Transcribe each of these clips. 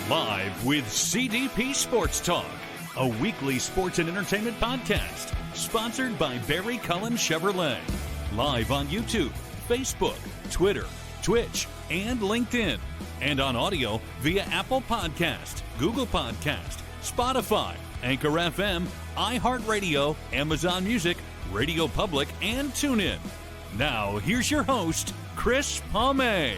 Live with CDP Sports Talk, a weekly sports and entertainment podcast sponsored by Barry Cullen Chevrolet. Live on YouTube, Facebook, Twitter, Twitch, and LinkedIn. And on audio via Apple Podcast, Google Podcast, Spotify, Anchor FM, iHeartRadio, Amazon Music, Radio Public, and TuneIn. Now, here's your host, Chris Palme.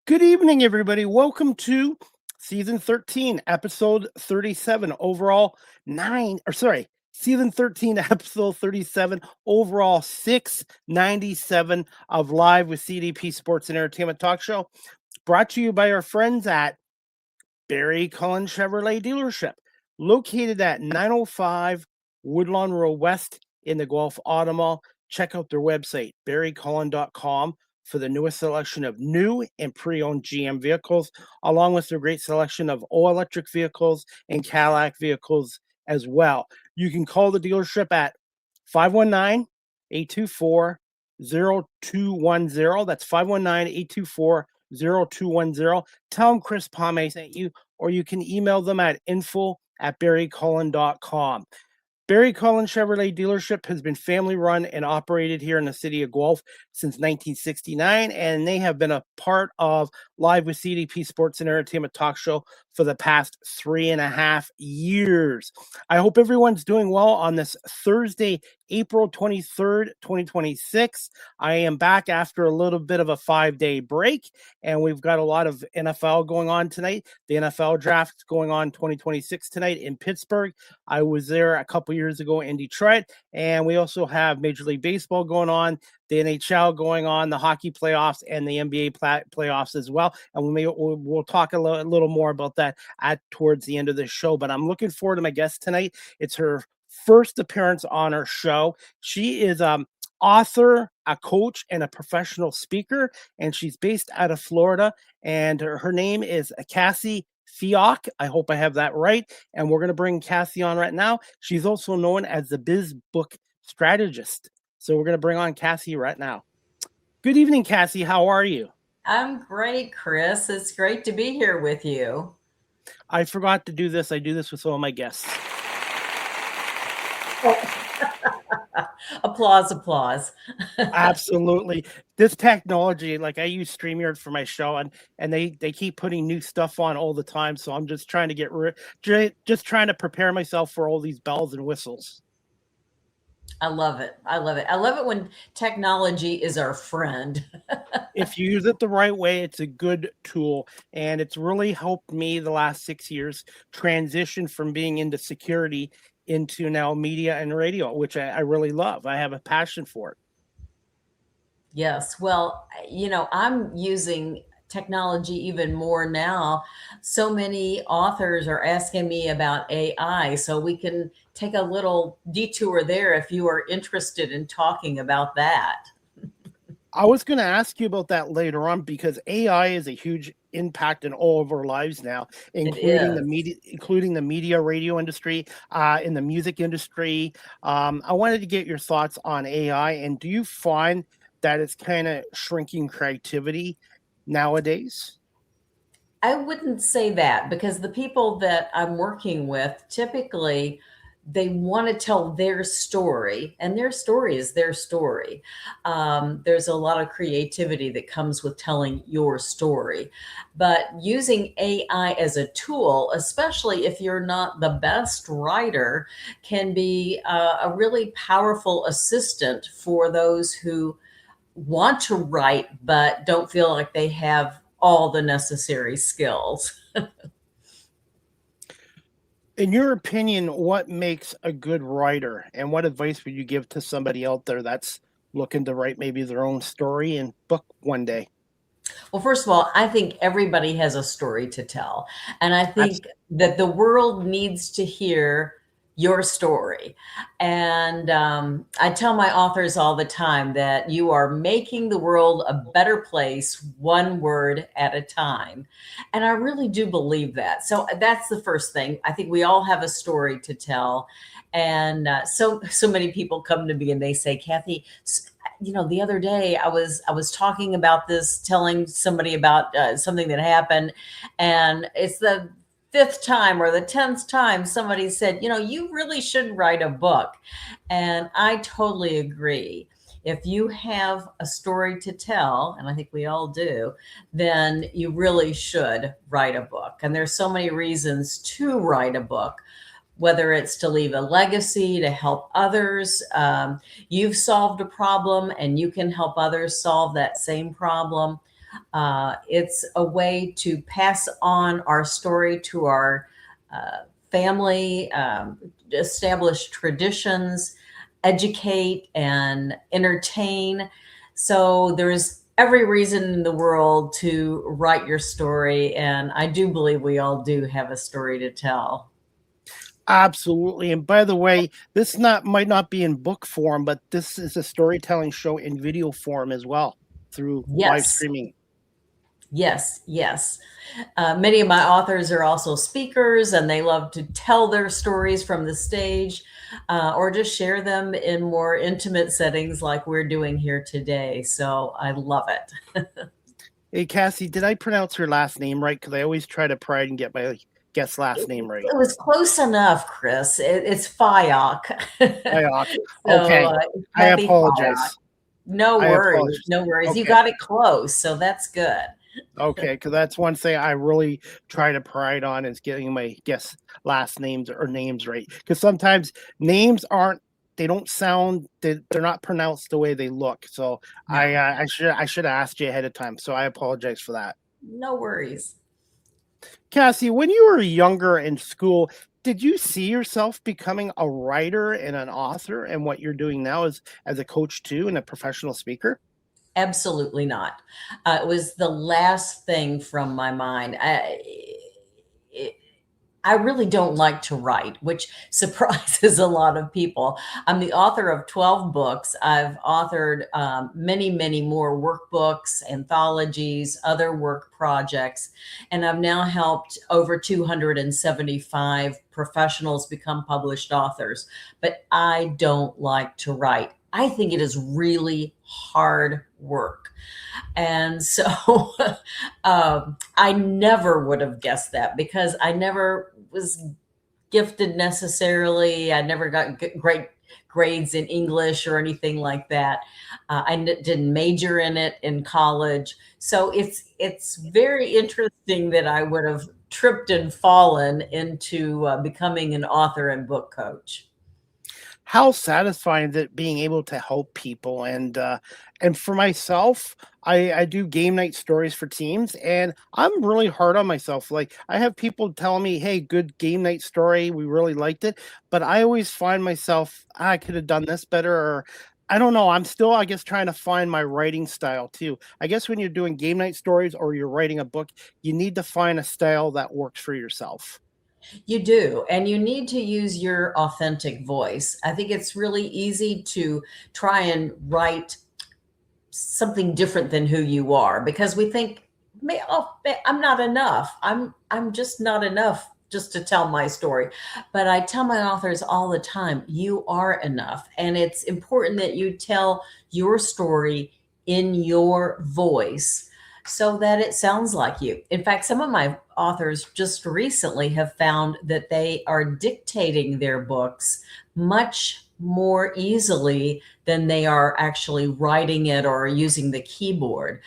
Good evening, everybody. Welcome to Season 13, Episode 37, Season 13, Episode 37, overall 697 of Live with CDP Sports and Entertainment Talk Show, brought to you by our friends at Barry Cullen Chevrolet Dealership, located at 905 Woodlawn Road West in the Guelph Auto Mall. Check out their website, barrycullen.com, for the newest selection of new and pre-owned GM vehicles, along with their great selection of all-electric vehicles and Cadillac vehicles as well. You can call the dealership at 519-824-0210. That's 519-824-0210. Tell them Chris Palme sent you, or you can email them at info@barrycullen.com. Barry Cullen Chevrolet Dealership has been family-run and operated here in the city of Guelph since 1969, and they have been a part of Live with CDP Sports and Entertainment Talk Show for the past 3.5 years. I hope everyone's doing well on this Thursday, April 23rd, 2026. I am back after a little bit of a 5-day break, and we've got a lot of NFL going on tonight. The NFL draft going on 2026 tonight in Pittsburgh. I was there a couple years ago in Detroit, and we also have Major League Baseball going on, the NHL going on, the hockey playoffs, and the NBA playoffs as well. And we'll talk a little more about that towards the end of the show. But I'm looking forward to my guest tonight. It's her first appearance on our show. She is author, a coach, and a professional speaker, and she's based out of Florida. And her name is Cathy Fyock. I hope I have that right. And we're going to bring Cathy on right now. She's also known as the Biz Book Strategist. So we're going to bring on Cathy right now. Good evening, Cathy. How are you? I'm great, Chris. It's great to be here with you. I forgot to do this. I do this with all my guests. Applause. Absolutely. This technology, like I use StreamYard for my show, and they keep putting new stuff on all the time. So I'm just trying to just trying to prepare myself for all these bells and whistles. I love it. I love it when technology is our friend. If you use it the right way, it's a good tool. And it's really helped me the last 6 years transition from being into security into now media and radio, which I really love. I have a passion for it. Yes. Well, I'm using technology even more now. So many authors are asking me about AI, so we can take a little detour there if you are interested in talking about that. I was going to ask you about that later on, because AI is a huge impact in all of our lives now, including the media radio industry, in the music industry. I wanted to get your thoughts on AI, and do you find that it's kind of shrinking creativity nowadays? I wouldn't say that, because the people that I'm working with, typically they want to tell their story, and their story is their story. There's a lot of creativity that comes with telling your story, but using AI as a tool, especially if you're not the best writer, can be a really powerful assistant for those who want to write but don't feel like they have all the necessary skills. In your opinion, what makes a good writer, and what advice would you give to somebody out there that's looking to write maybe their own story and book one day? Well, first of all, I think everybody has a story to tell. And I think that the world needs to hear your story. And I tell my authors all the time that you are making the world a better place, one word at a time. And I really do believe that. So that's the first thing. I think we all have a story to tell. And so many people come to me and they say, Cathy, the other day I was talking about this, telling somebody about something that happened, and it's the fifth time or the 10th time somebody said, you really should write a book. And I totally agree. If you have a story to tell, and I think we all do, then you really should write a book. And there's so many reasons to write a book, whether it's to leave a legacy, to help others. You've solved a problem and you can help others solve that same problem. It's a way to pass on our story to our family, establish traditions, educate and entertain. So there's every reason in the world to write your story. And I do believe we all do have a story to tell. Absolutely. And by the way, this might not be in book form, but this is a storytelling show in video form as well through live streaming. Yes. Many of my authors are also speakers, and they love to tell their stories from the stage or just share them in more intimate settings like we're doing here today. So I love it. Hey, Cathy, did I pronounce her last name right? Because I always try to pride and get my guest last name right. It was close enough, Chris. It's Fyock. Fyock. Okay. I apologize. Fyock. No worries. Okay. You got it close, so that's good. Okay, because that's one thing I really try to pride on is getting my guest last names or names right. Because sometimes names they don't sound, they're not pronounced the way they look. So no. I should have asked you ahead of time. So I apologize for that. No worries. Cathy, when you were younger in school, did you see yourself becoming a writer and an author, and what you're doing now as a coach too and a professional speaker? Absolutely not. It was the last thing from my mind. I really don't like to write, which surprises a lot of people. I'm the author of 12 books. I've authored many, many more workbooks, anthologies, other work projects, and I've now helped over 275 professionals become published authors. But I don't like to write. I think it is really hard work. And so I never would have guessed that, because I never was gifted necessarily. I never got great grades in English or anything like that. I didn't major in it in college. So it's very interesting that I would have tripped and fallen into becoming an author and book coach. How satisfying is it being able to help people? And for myself, I do game night stories for teams, and I'm really hard on myself. Like, I have people telling me, hey, good game night story, we really liked it. But I always find myself, I could have done this better, or I don't know. I'm still, I guess, trying to find my writing style too. I guess when you're doing game night stories or you're writing a book, you need to find a style that works for yourself. You do, and you need to use your authentic voice. I think it's really easy to try and write something different than who you are, because we think, I'm not enough. I'm just not enough just to tell my story. But I tell my authors all the time, you are enough. And it's important that you tell your story in your voice so that it sounds like you. In fact, some of my authors just recently have found that they are dictating their books much more easily than they are actually writing it or using the keyboard,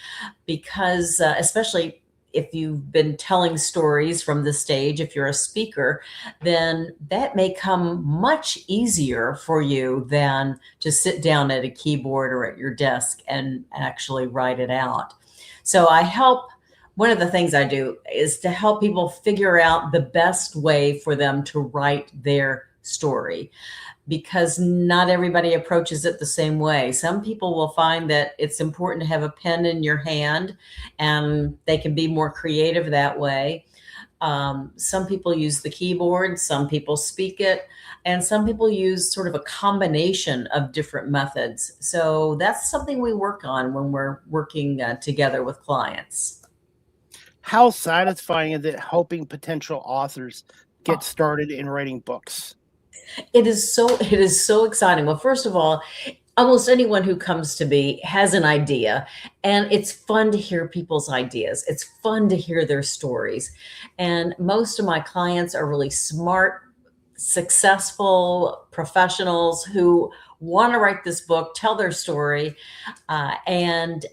because especially if you've been telling stories from the stage, if you're a speaker, then that may come much easier for you than to sit down at a keyboard or at your desk and actually write it out. So one of the things I do is to help people figure out the best way for them to write their story, because not everybody approaches it the same way. Some people will find that it's important to have a pen in your hand and they can be more creative that way. Some people use the keyboard, some people speak it, and some people use sort of a combination of different methods. So that's something we work on when we're working together with clients. How satisfying is it helping potential authors get started in writing books? It is so exciting. Well, first of all, almost anyone who comes to me has an idea, and it's fun to hear people's ideas. It's fun to hear their stories. And most of my clients are really smart, successful professionals who want to write this book, tell their story, and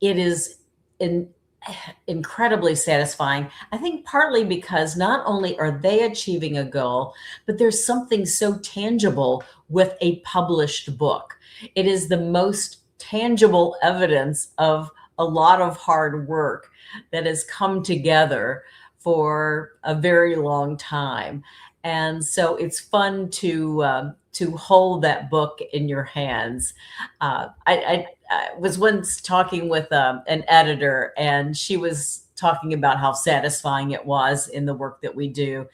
it is incredibly satisfying. I think partly because not only are they achieving a goal, but there's something so tangible with a published book. It is the most tangible evidence of a lot of hard work that has come together for a very long time. And so it's fun to hold that book in your hands. I was once talking with an editor, and she was talking about how satisfying it was in the work that we do.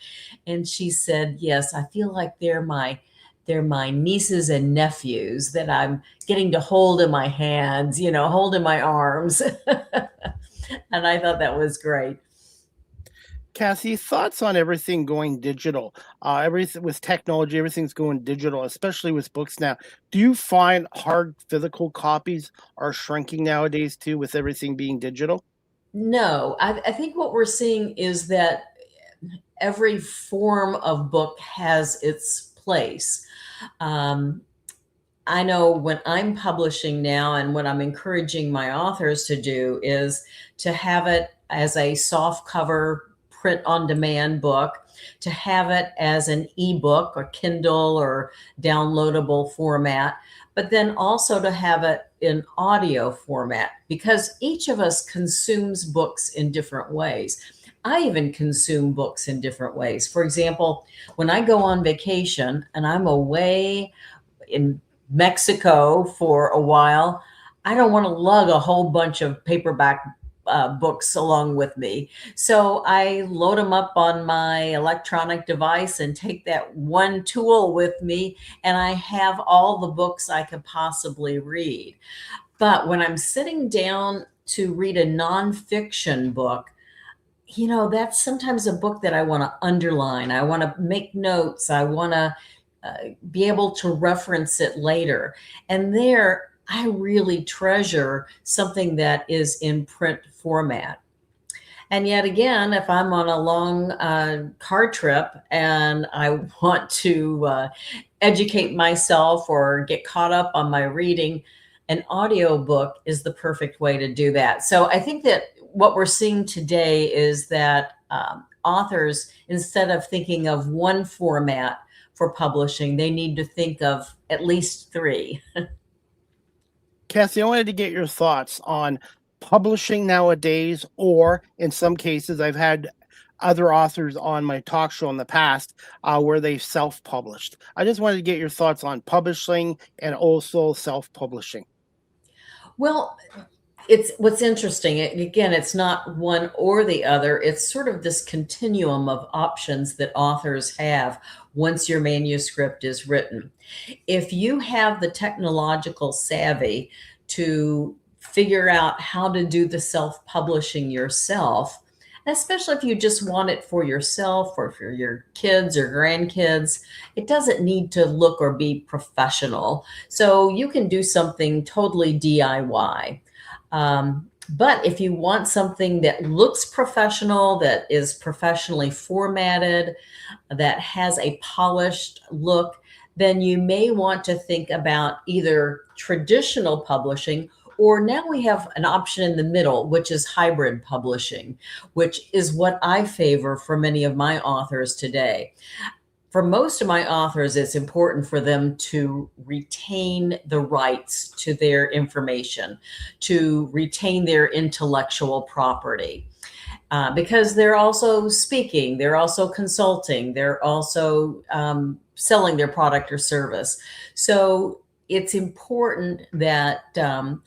And she said, yes, I feel like they're my nieces and nephews that I'm getting to hold in my hands, hold in my arms. And I thought that was great. Cathy, thoughts on everything going digital? Everything with technology, everything's going digital, especially with books now. Do you find hard physical copies are shrinking nowadays too, with everything being digital? No, I think what we're seeing is that every form of book has its place. I know when I'm publishing now, and what I'm encouraging my authors to do is to have it as a soft cover print on demand book, to have it as an ebook or Kindle or downloadable format, but then also to have it in audio format, because each of us consumes books in different ways. I even consume books in different ways. For example, when I go on vacation and I'm away in Mexico for a while, I don't want to lug a whole bunch of paperback books along with me. So I load them up on my electronic device and take that one tool with me, and I have all the books I could possibly read. But when I'm sitting down to read a nonfiction book, that's sometimes a book that I want to underline. I want to make notes. I want to be able to reference it later. And there, I really treasure something that is in print format. And yet again, if I'm on a long car trip and I want to educate myself or get caught up on my reading, an audiobook is the perfect way to do that. So I think that what we're seeing today is that authors, instead of thinking of one format for publishing, they need to think of at least three. Cathy, I wanted to get your thoughts on publishing nowadays, or in some cases, I've had other authors on my talk show in the past where they've self-published. I just wanted to get your thoughts on publishing and also self-publishing. Well, it's what's interesting. Again, it's not one or the other. It's sort of this continuum of options that authors have once your manuscript is written. If you have the technological savvy to figure out how to do the self-publishing yourself, especially if you just want it for yourself or for your kids or grandkids, it doesn't need to look or be professional. So you can do something totally DIY. But if you want something that looks professional, that is professionally formatted, that has a polished look, then you may want to think about either traditional publishing, or now we have an option in the middle, which is hybrid publishing, which is what I favor for many of my authors today. For most of my authors, it's important for them to retain the rights to their information, to retain their intellectual property, because they're also speaking, they're also consulting, they're also selling their product or service. So it's important that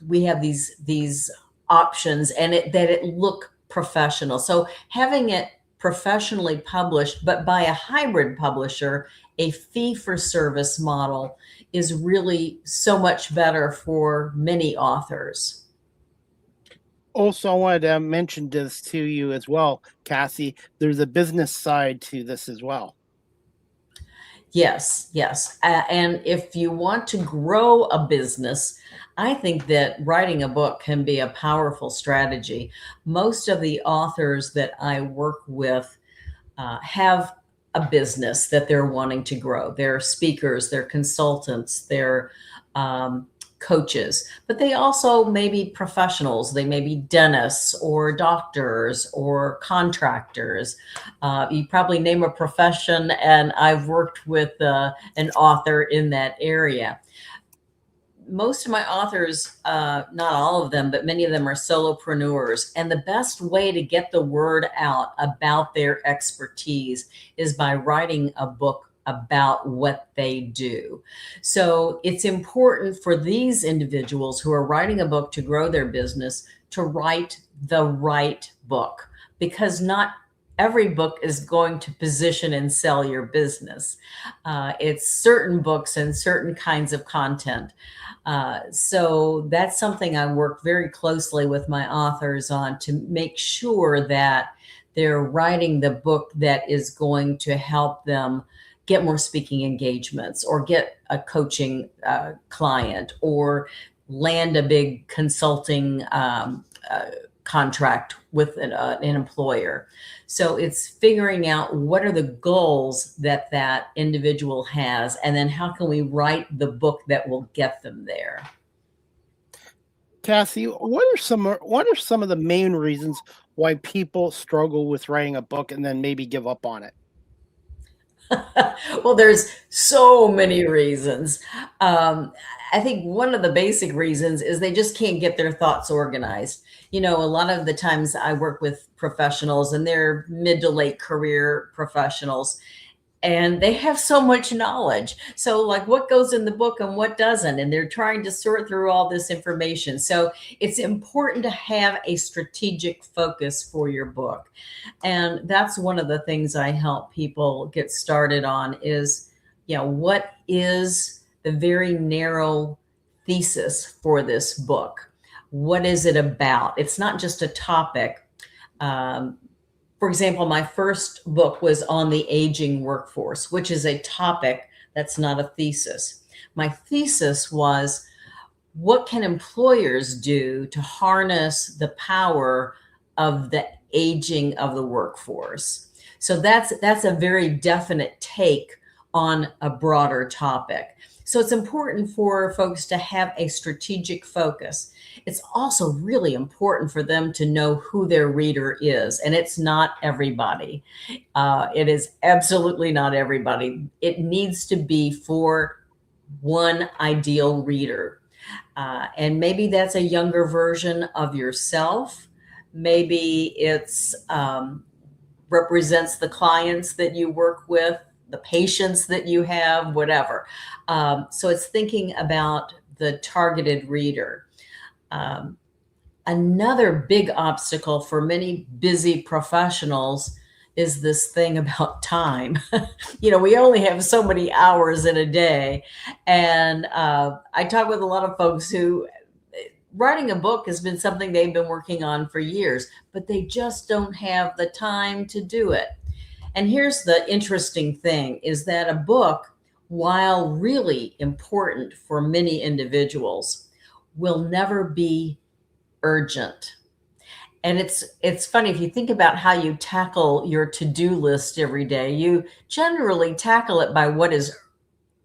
we have these options, and that it look professional. So having it professionally published, but by a hybrid publisher, a fee-for-service model is really so much better for many authors. Also, I wanted to mention this to you as well, Cathy. There's a business side to this as well. Yes, yes. And if you want to grow a business, I think that writing a book can be a powerful strategy. Most of the authors that I work with have a business that they're wanting to grow. They're speakers, they're consultants, they're coaches, but they also may be professionals. They may be dentists or doctors or contractors. You probably name a profession, and I've worked with an author in that area. Most of my authors, not all of them, but many of them are solopreneurs. And the best way to get the word out about their expertise is by writing a book about what they do. So it's important for these individuals who are writing a book to grow their business to write the right book, because not every book is going to position and sell your business. It's certain books and certain kinds of content. So that's something I work very closely with my authors on, to make sure that they're writing the book that is going to help them get more speaking engagements, or get a coaching client, or land a big consulting contract with an employer. So it's figuring out what are the goals that that individual has, and then how can we write the book that will get them there. Cathy, what are some of the main reasons why people struggle with writing a book and then maybe give up on it? Well, there's so many reasons. I think one of the basic reasons is they just can't get their thoughts organized. You know, a lot of the times I work with professionals, and they're mid to late career professionals, and they have so much knowledge. So like, what goes in the book and what doesn't? And they're trying to sort through all this information. So it's important to have a strategic focus for your book. And that's one of the things I help people get started on is, you know, what is the very narrow thesis for this book? What is it about? It's not just a topic. For example, my first book was on the aging workforce, which is a topic that's not a thesis. My thesis was, what can employers do to harness the power of the aging of the workforce? So that's a very definite take on a broader topic. So it's important for folks to have a strategic focus. It's also really important for them to know who their reader is. And it's not everybody. It is absolutely not everybody. It needs to be for one ideal reader. And maybe that's a younger version of yourself. Maybe it's represents the clients that you work with, the patients that you have, whatever. So it's thinking about the targeted reader. Another big obstacle for many busy professionals is this thing about time. You know, we only have so many hours in a day. And I talk with a lot of folks who writing a book has been something they've been working on for years, but they just don't have the time to do it. And here's the interesting thing, is that a book, while really important for many individuals, will never be urgent. And it's funny, if you think about how you tackle your to-do list every day, you generally tackle it by what is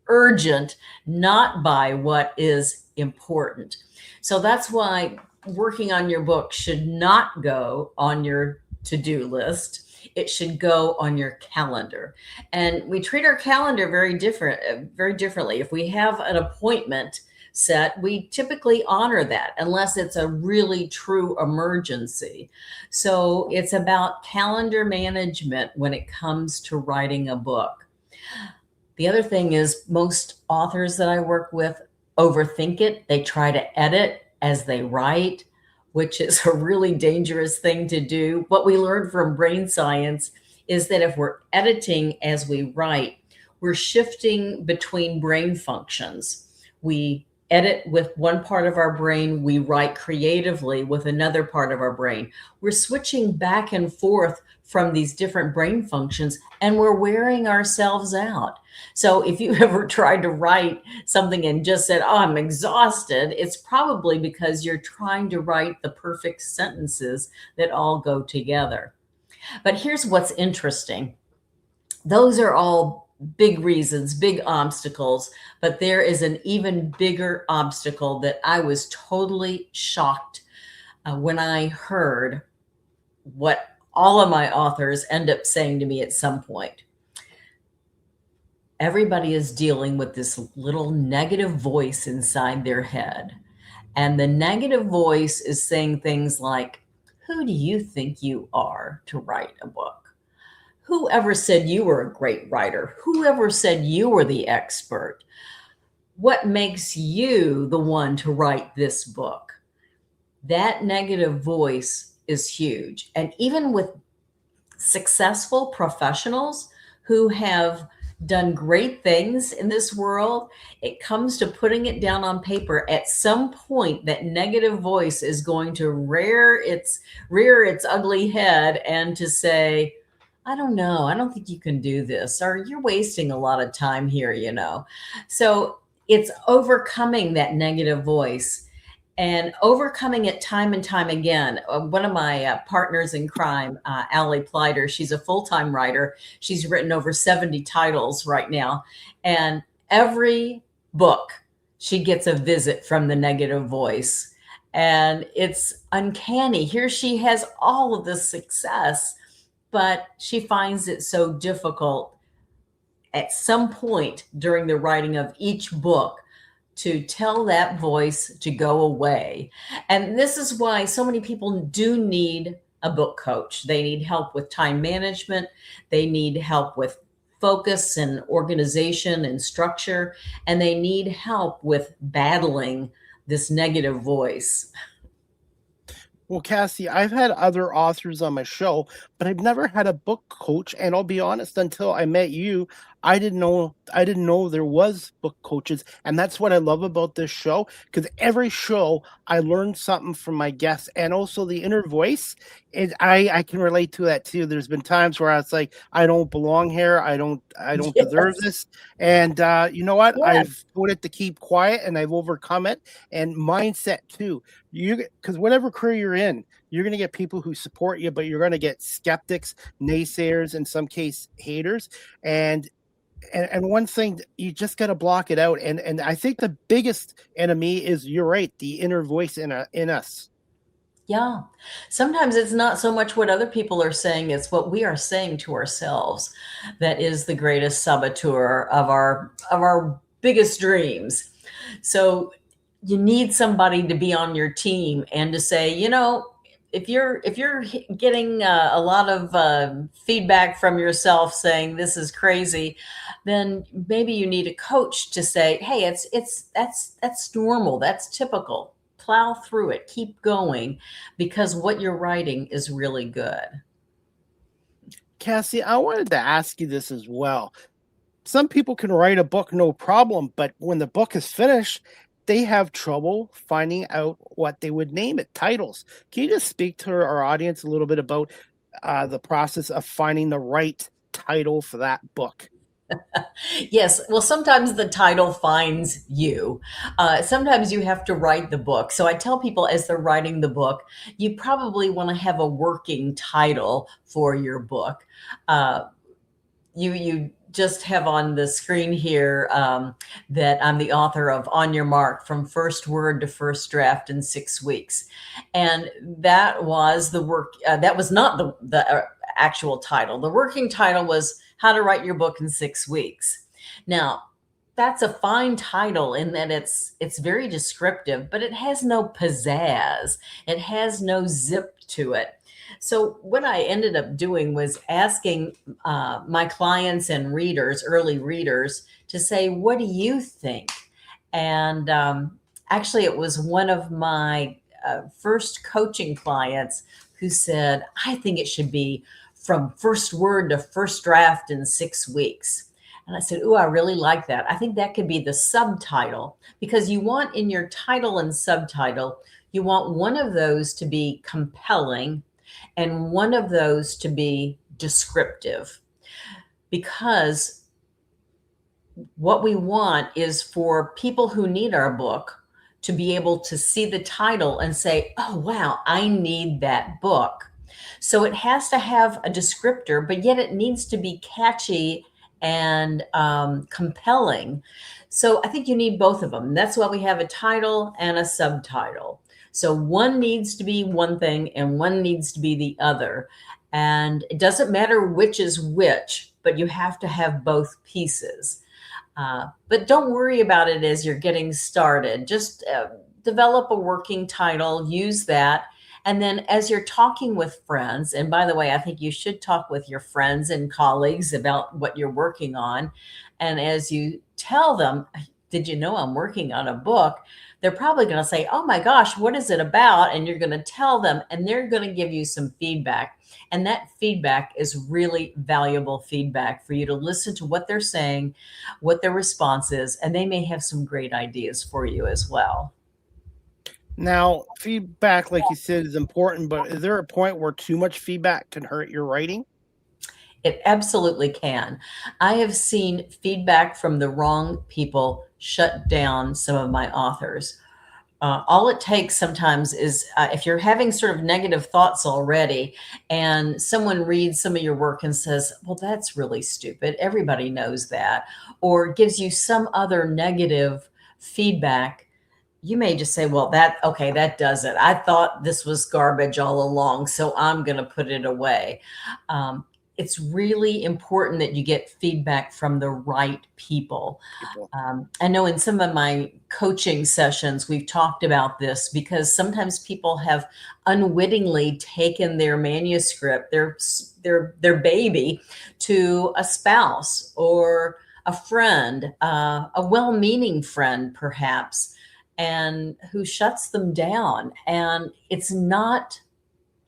urgent, not by what is important. So that's why working on your book should not go on your to-do list. It should go on your calendar. And we treat our calendar very differently. If we have an appointment set, we typically honor that unless it's a really true emergency. So it's about calendar management when it comes to writing a book. The other thing is, most authors that I work with overthink it. They try to edit as they write, which is a really dangerous thing to do. What we learned from brain science is that if we're editing as we write, we're shifting between brain functions. We edit with one part of our brain, we write creatively with another part of our brain. We're switching back and forth from these different brain functions, and we're wearing ourselves out. So if you ever tried to write something and just said, oh, I'm exhausted, it's probably because you're trying to write the perfect sentences that all go together. But here's what's interesting. Those are all big reasons, big obstacles, but there is an even bigger obstacle that I was totally shocked when I heard what all of my authors end up saying to me at some point. Everybody is dealing with this little negative voice inside their head. And the negative voice is saying things like, who do you think you are to write a book? Whoever said you were a great writer? Whoever said you were the expert? What makes you the one to write this book? That negative voice is huge. And even with successful professionals who have done great things in this world, it comes to putting it down on paper. At some point, that negative voice is going to rear its ugly head and to say, I don't know, I don't think you can do this, or you're wasting a lot of time here, you know. So it's overcoming that negative voice and overcoming it time and time again. One of my partners in crime, Allie Pleiter, she's a full-time writer. She's written over 70 titles right now. And every book, she gets a visit from the negative voice. And it's uncanny. Here she has all of this success, but she finds it so difficult at some point during the writing of each book to tell that voice to go away. And this is why so many people do need a book coach. They need help with time management. They need help with focus and organization and structure. And they need help with battling this negative voice. Well, Cassie, I've had other authors on my show, but I've never had a book coach. And I'll be honest, until I met you, I didn't know there was book coaches. And that's what I love about this show, because every show I learn something from my guests, and also the inner voice. And I can relate to that too. There's been times where I was like, I don't belong here. I don't Yes. deserve this. And you know what? Yeah. I've told it to keep quiet, and I've overcome it. And mindset too. Because whatever career you're in, you're going to get people who support you, but you're going to get skeptics, naysayers, in some case haters. And one thing, you just got to block it out. And I think the biggest enemy is, you're right, the inner voice in us. Yeah. Sometimes it's not so much what other people are saying, it's what we are saying to ourselves that is the greatest saboteur of our biggest dreams. So you need somebody to be on your team and to say, you know, if you're getting a lot of feedback from yourself saying this is crazy, then maybe you need a coach to say, hey, that's normal, that's typical. Plow through it, keep going, because what you're writing is really good. Cassie, I wanted to ask you this as well. Some people can write a book, no problem, but when the book is finished, they have trouble finding out what they would name it, titles. Can you just speak to our audience a little bit about the process of finding the right title for that book? Yes. Well, sometimes the title finds you. Sometimes you have to write the book. So I tell people as they're writing the book, you probably want to have a working title for your book. You just have on the screen here that I'm the author of On Your Mark, From First Word to First Draft in 6 weeks. And that was the work. That was not the actual title. The working title was How to Write Your Book in 6 Weeks. Now, that's a fine title in that it's very descriptive, but it has no pizzazz. It has no zip to it. So what I ended up doing was asking my clients and readers, early readers, to say, what do you think? And actually, it was one of my first coaching clients who said, I think it should be from first word to first draft in 6 weeks. And I said, "Ooh, I really like that. I think that could be the subtitle," because you want in your title and subtitle, you want one of those to be compelling and one of those to be descriptive. Because what we want is for people who need our book to be able to see the title and say, "Oh, wow, I need that book." So it has to have a descriptor, but yet it needs to be catchy and compelling. So I think you need both of them. That's why we have a title and a subtitle. So one needs to be one thing and one needs to be the other. And it doesn't matter which is which, but you have to have both pieces. But don't worry about it as you're getting started. Just develop a working title, use that. And then as you're talking with friends, and by the way, I think you should talk with your friends and colleagues about what you're working on. And as you tell them, "Did you know I'm working on a book?" They're probably going to say, "Oh my gosh, what is it about?" And you're going to tell them, and they're going to give you some feedback. And that feedback is really valuable feedback for you to listen to what they're saying, what their response is, and they may have some great ideas for you as well. Now, feedback, like you said, is important, but is there a point where too much feedback can hurt your writing? It absolutely can. I have seen feedback from the wrong people shut down some of my authors. All it takes sometimes is if you're having sort of negative thoughts already, and someone reads some of your work and says, "Well, that's really stupid. Everybody knows that," or gives you some other negative feedback, you may just say, "Well, okay, that does it. I thought this was garbage all along, so I'm going to put it away." Um, it's really important that you get feedback from the right people. People. I know in some of my coaching sessions, we've talked about this because sometimes people have unwittingly taken their manuscript, their baby, to a spouse or a friend, a well-meaning friend, perhaps, and who shuts them down. And it's not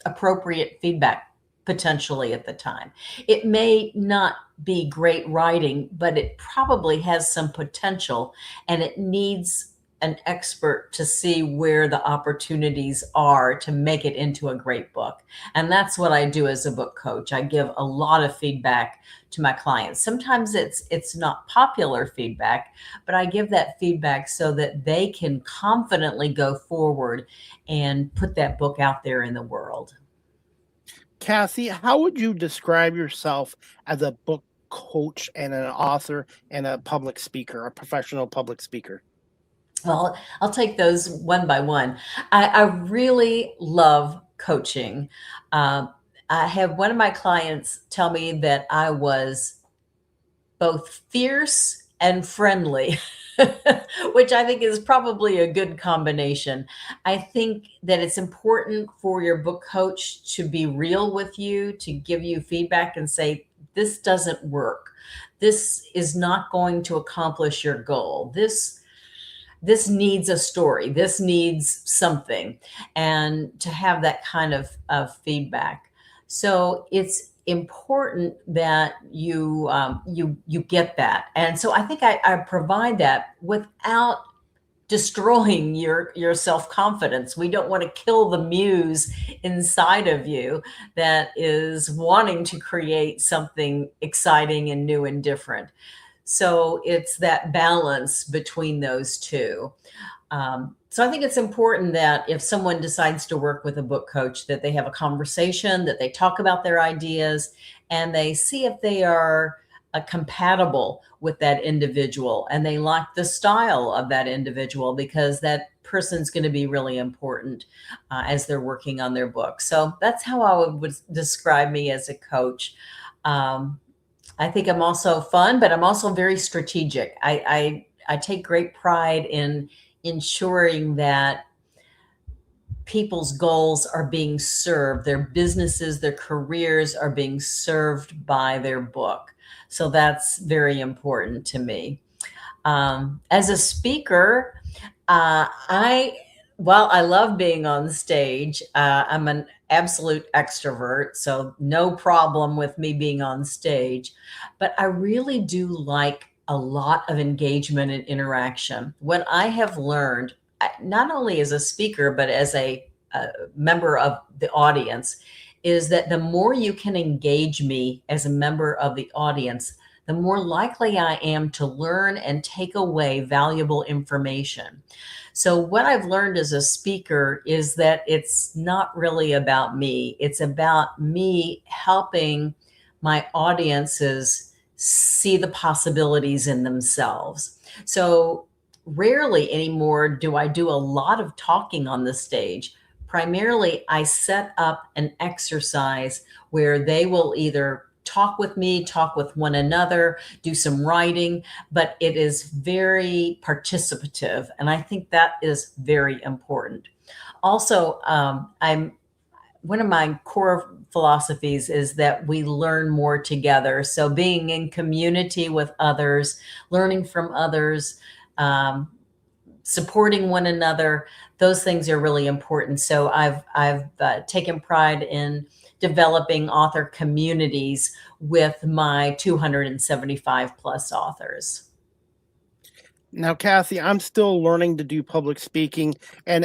appropriate feedback potentially at the time. It may not be great writing, but it probably has some potential, and it needs an expert to see where the opportunities are to make it into a great book. And that's what I do as a book coach. I give a lot of feedback to my clients. Sometimes it's not popular feedback, but I give that feedback so that they can confidently go forward and put that book out there in the world. Cathy, how would you describe yourself as a book coach and an author and a public speaker, a professional public speaker? Well, I'll take those one by one. I really love coaching. I have one of my clients tell me that I was both fierce and friendly, which I think is probably a good combination. I think that it's important for your book coach to be real with you, to give you feedback and say, "This doesn't work. This is not going to accomplish your goal. This needs a story. This needs something," and to have that kind of feedback. So it's important that you get that. And so I think I provide that without destroying your self-confidence. We don't want to kill the muse inside of you that is wanting to create something exciting and new and different. So it's that balance between those two. So I think it's important that if someone decides to work with a book coach, that they have a conversation, that they talk about their ideas, and they see if they are compatible with that individual and they like the style of that individual, because that person's going to be really important as they're working on their book. So that's how I would describe me as a coach. I think I'm also fun, but I'm also very strategic. I take great pride in ensuring that people's goals are being served, their businesses, their careers are being served by their book. So that's very important to me. As a speaker, I love being on stage. I'm an absolute extrovert, so no problem with me being on stage. But I really do like a lot of engagement and interaction. What I have learned, not only as a speaker, but as a member of the audience, is that the more you can engage me as a member of the audience, the more likely I am to learn and take away valuable information. So, what I've learned as a speaker is that it's not really about me, it's about me helping my audiences see the possibilities in themselves. So, rarely anymore do I do a lot of talking on the stage. Primarily, I set up an exercise where they will either talk with me, talk with one another, do some writing, but it is very participative. And I think that is very important. Also, I'm one of my core philosophies is that we learn more together. So being in community with others, learning from others, supporting one another, those things are really important. So I've taken pride in developing author communities with my 275 plus authors. Now, Cathy, I'm still learning to do public speaking, and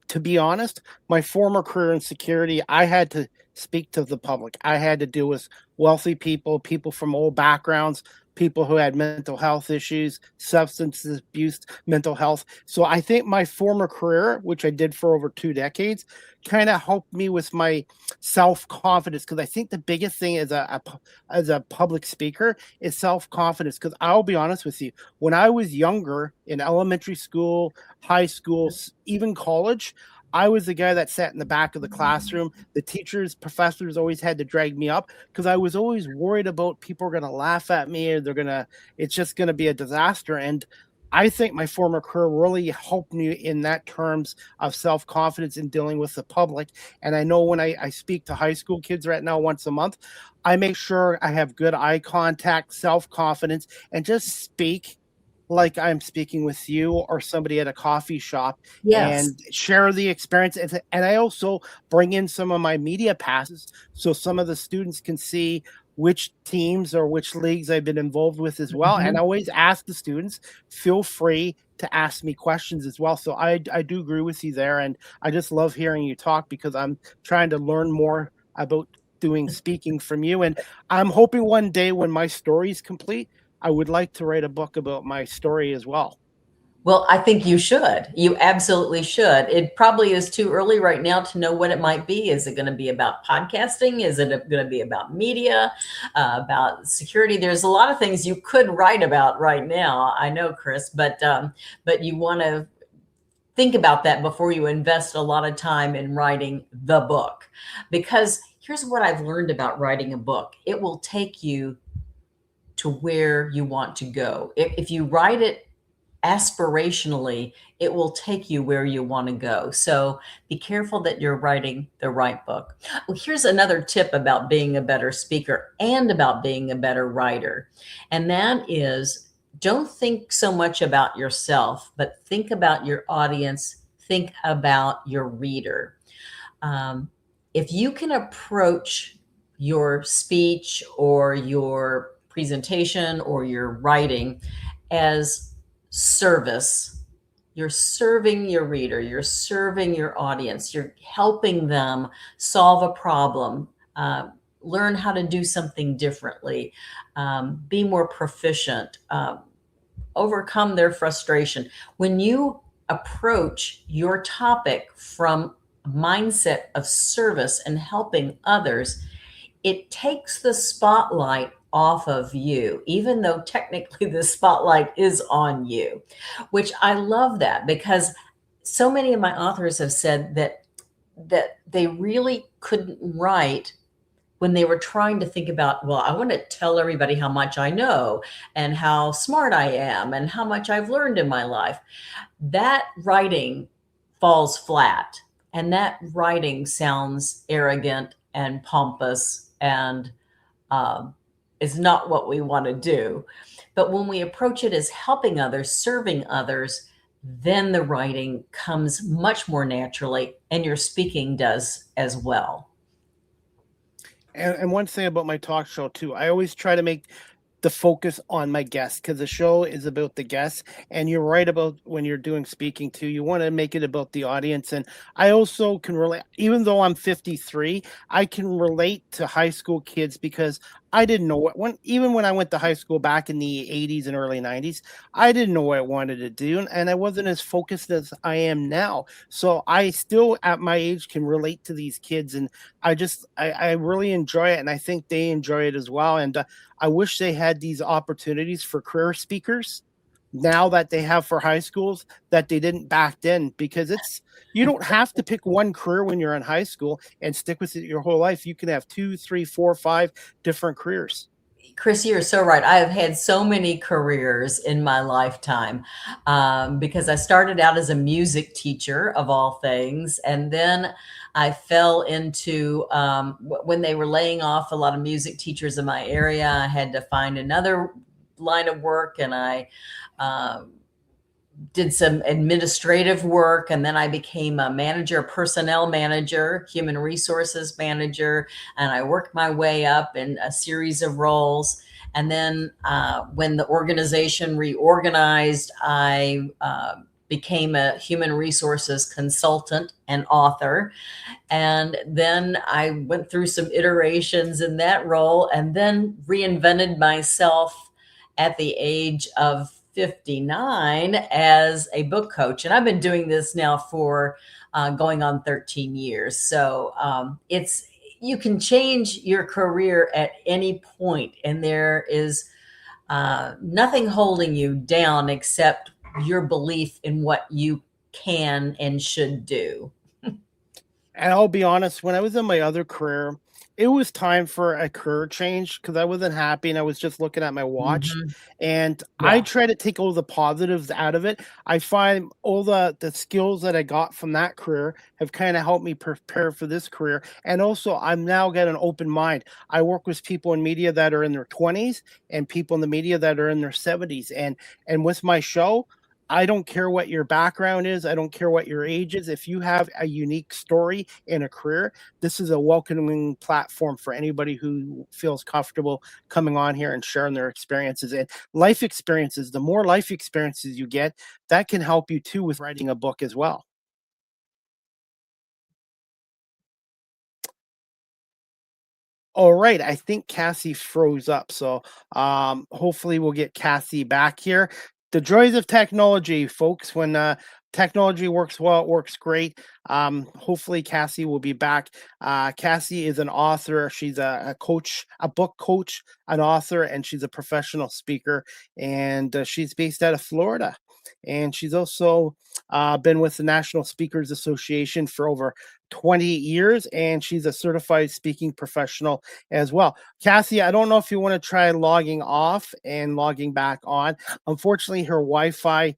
to be honest, my former career in security, I had to speak to the public. I had to deal with wealthy people, people from old backgrounds, people who had mental health issues, substance abuse, mental health. So I think my former career, which I did for over 2 decades, kind of helped me with my self-confidence, because I think the biggest thing as a public speaker is self-confidence. Because I'll be honest with you, when I was younger in elementary school, high school, even college, I was the guy that sat in the back of the classroom. The teachers, professors always had to drag me up because I was always worried about people are going to laugh at me, or it's just going to be a disaster. And I think my former career really helped me in that terms of self-confidence in dealing with the public. And I know when I speak to high school kids right now once a month, I make sure I have good eye contact, self-confidence, and just speak like I'm speaking with you or somebody at a coffee shop, Yes. and share the experience. And I also bring in some of my media passes so some of the students can see which teams or which leagues I've been involved with as well. And I always ask the students, feel free to ask me questions as well. So I do agree with you there. And I just love hearing you talk because I'm trying to learn more about doing speaking from you. And I'm hoping one day when my story is complete, I would like to write a book about my story as well. Well, I think you should. You absolutely should. It probably is too early right now to know what it might be. Is it going to be about podcasting? Is it going to be about media, about security? There's a lot of things you could write about right now. I know, Chris, but you want to think about that before you invest a lot of time in writing the book. Because here's what I've learned about writing a book. It will take you to where you want to go. If you write it aspirationally, it will take you where you want to go. So be careful that you're writing the right book. Well, here's another tip about being a better speaker and about being a better writer. And that is, don't think so much about yourself, but think about your audience, think about your reader. If you can approach your speech or your presentation or your writing as service, you're serving your reader, you're serving your audience, you're helping them solve a problem, learn how to do something differently, be more proficient, overcome their frustration. When you approach your topic from a mindset of service and helping others, it takes the spotlight off of you, even though technically the spotlight is on you, which I love that, because so many of my authors have said that they really couldn't write when they were trying to think about, well, I want to tell everybody how much I know and how smart I am and how much I've learned in my life. That writing falls flat, and that writing sounds arrogant and pompous and is not what we want to do. But when we approach it as helping others, serving others, then the writing comes much more naturally, and your speaking does as well. And one thing about my talk show too, I always try to make the focus on my guests, because the show is about the guests. And you're right about when you're doing speaking too, you want to make it about the audience. And I also can relate, even though I'm 53, I can relate to high school kids, because I didn't know what, even when I went to high school back in the 80s and early 90s, I didn't know what I wanted to do, and I wasn't as focused as I am now. So I still at my age can relate to these kids, and I really enjoy it, and I think they enjoy it as well. And I wish they had these opportunities for career speakers now that they have for high schools that they didn't back then, because you don't have to pick one career when you're in high school and stick with it your whole life. You can have 2, 3, 4, 5 different careers. Chris, you're so right. I have had so many careers in my lifetime, because I started out as a music teacher of all things. And then I fell into, when they were laying off a lot of music teachers in my area, I had to find another line of work, and I did some administrative work, and then I became a manager, personnel manager, human resources manager, and I worked my way up in a series of roles. And then when the organization reorganized, I became a human resources consultant and author. And then I went through some iterations in that role, and then reinvented myself at the age of 59 as a book coach. And I've been doing this now for going on 13 years. So you can change your career at any point, and there is nothing holding you down except your belief in what you can and should do. And I'll be honest, when I was in my other career, it was time for a career change, because I wasn't happy and I was just looking at my watch. Mhm. And I Yeah. try to take all the positives out of it. I find all the skills that I got from that career have kind of helped me prepare for this career. And also, I'm now got an open mind. I work with people in media that are in their 20s and people in the media that are in their 70s. And with my show, I don't care what your background is. I don't care what your age is. If you have a unique story in a career, this is a welcoming platform for anybody who feels comfortable coming on here and sharing their experiences and life experiences. The more life experiences you get, that can help you too with writing a book as well. All right, I think Cassie froze up, so hopefully we'll get Cassie back here. The joys of technology, folks. When technology works well, it works great. Hopefully Cassie will be back. Cassie is an author. She's a coach, a book coach, an author, and she's a professional speaker. And she's based out of Florida. And she's also been with the National Speakers Association for over 20 years, and she's a certified speaking professional as well. Cathy, I don't know if you want to try logging off and logging back on. Unfortunately, her Wi-Fi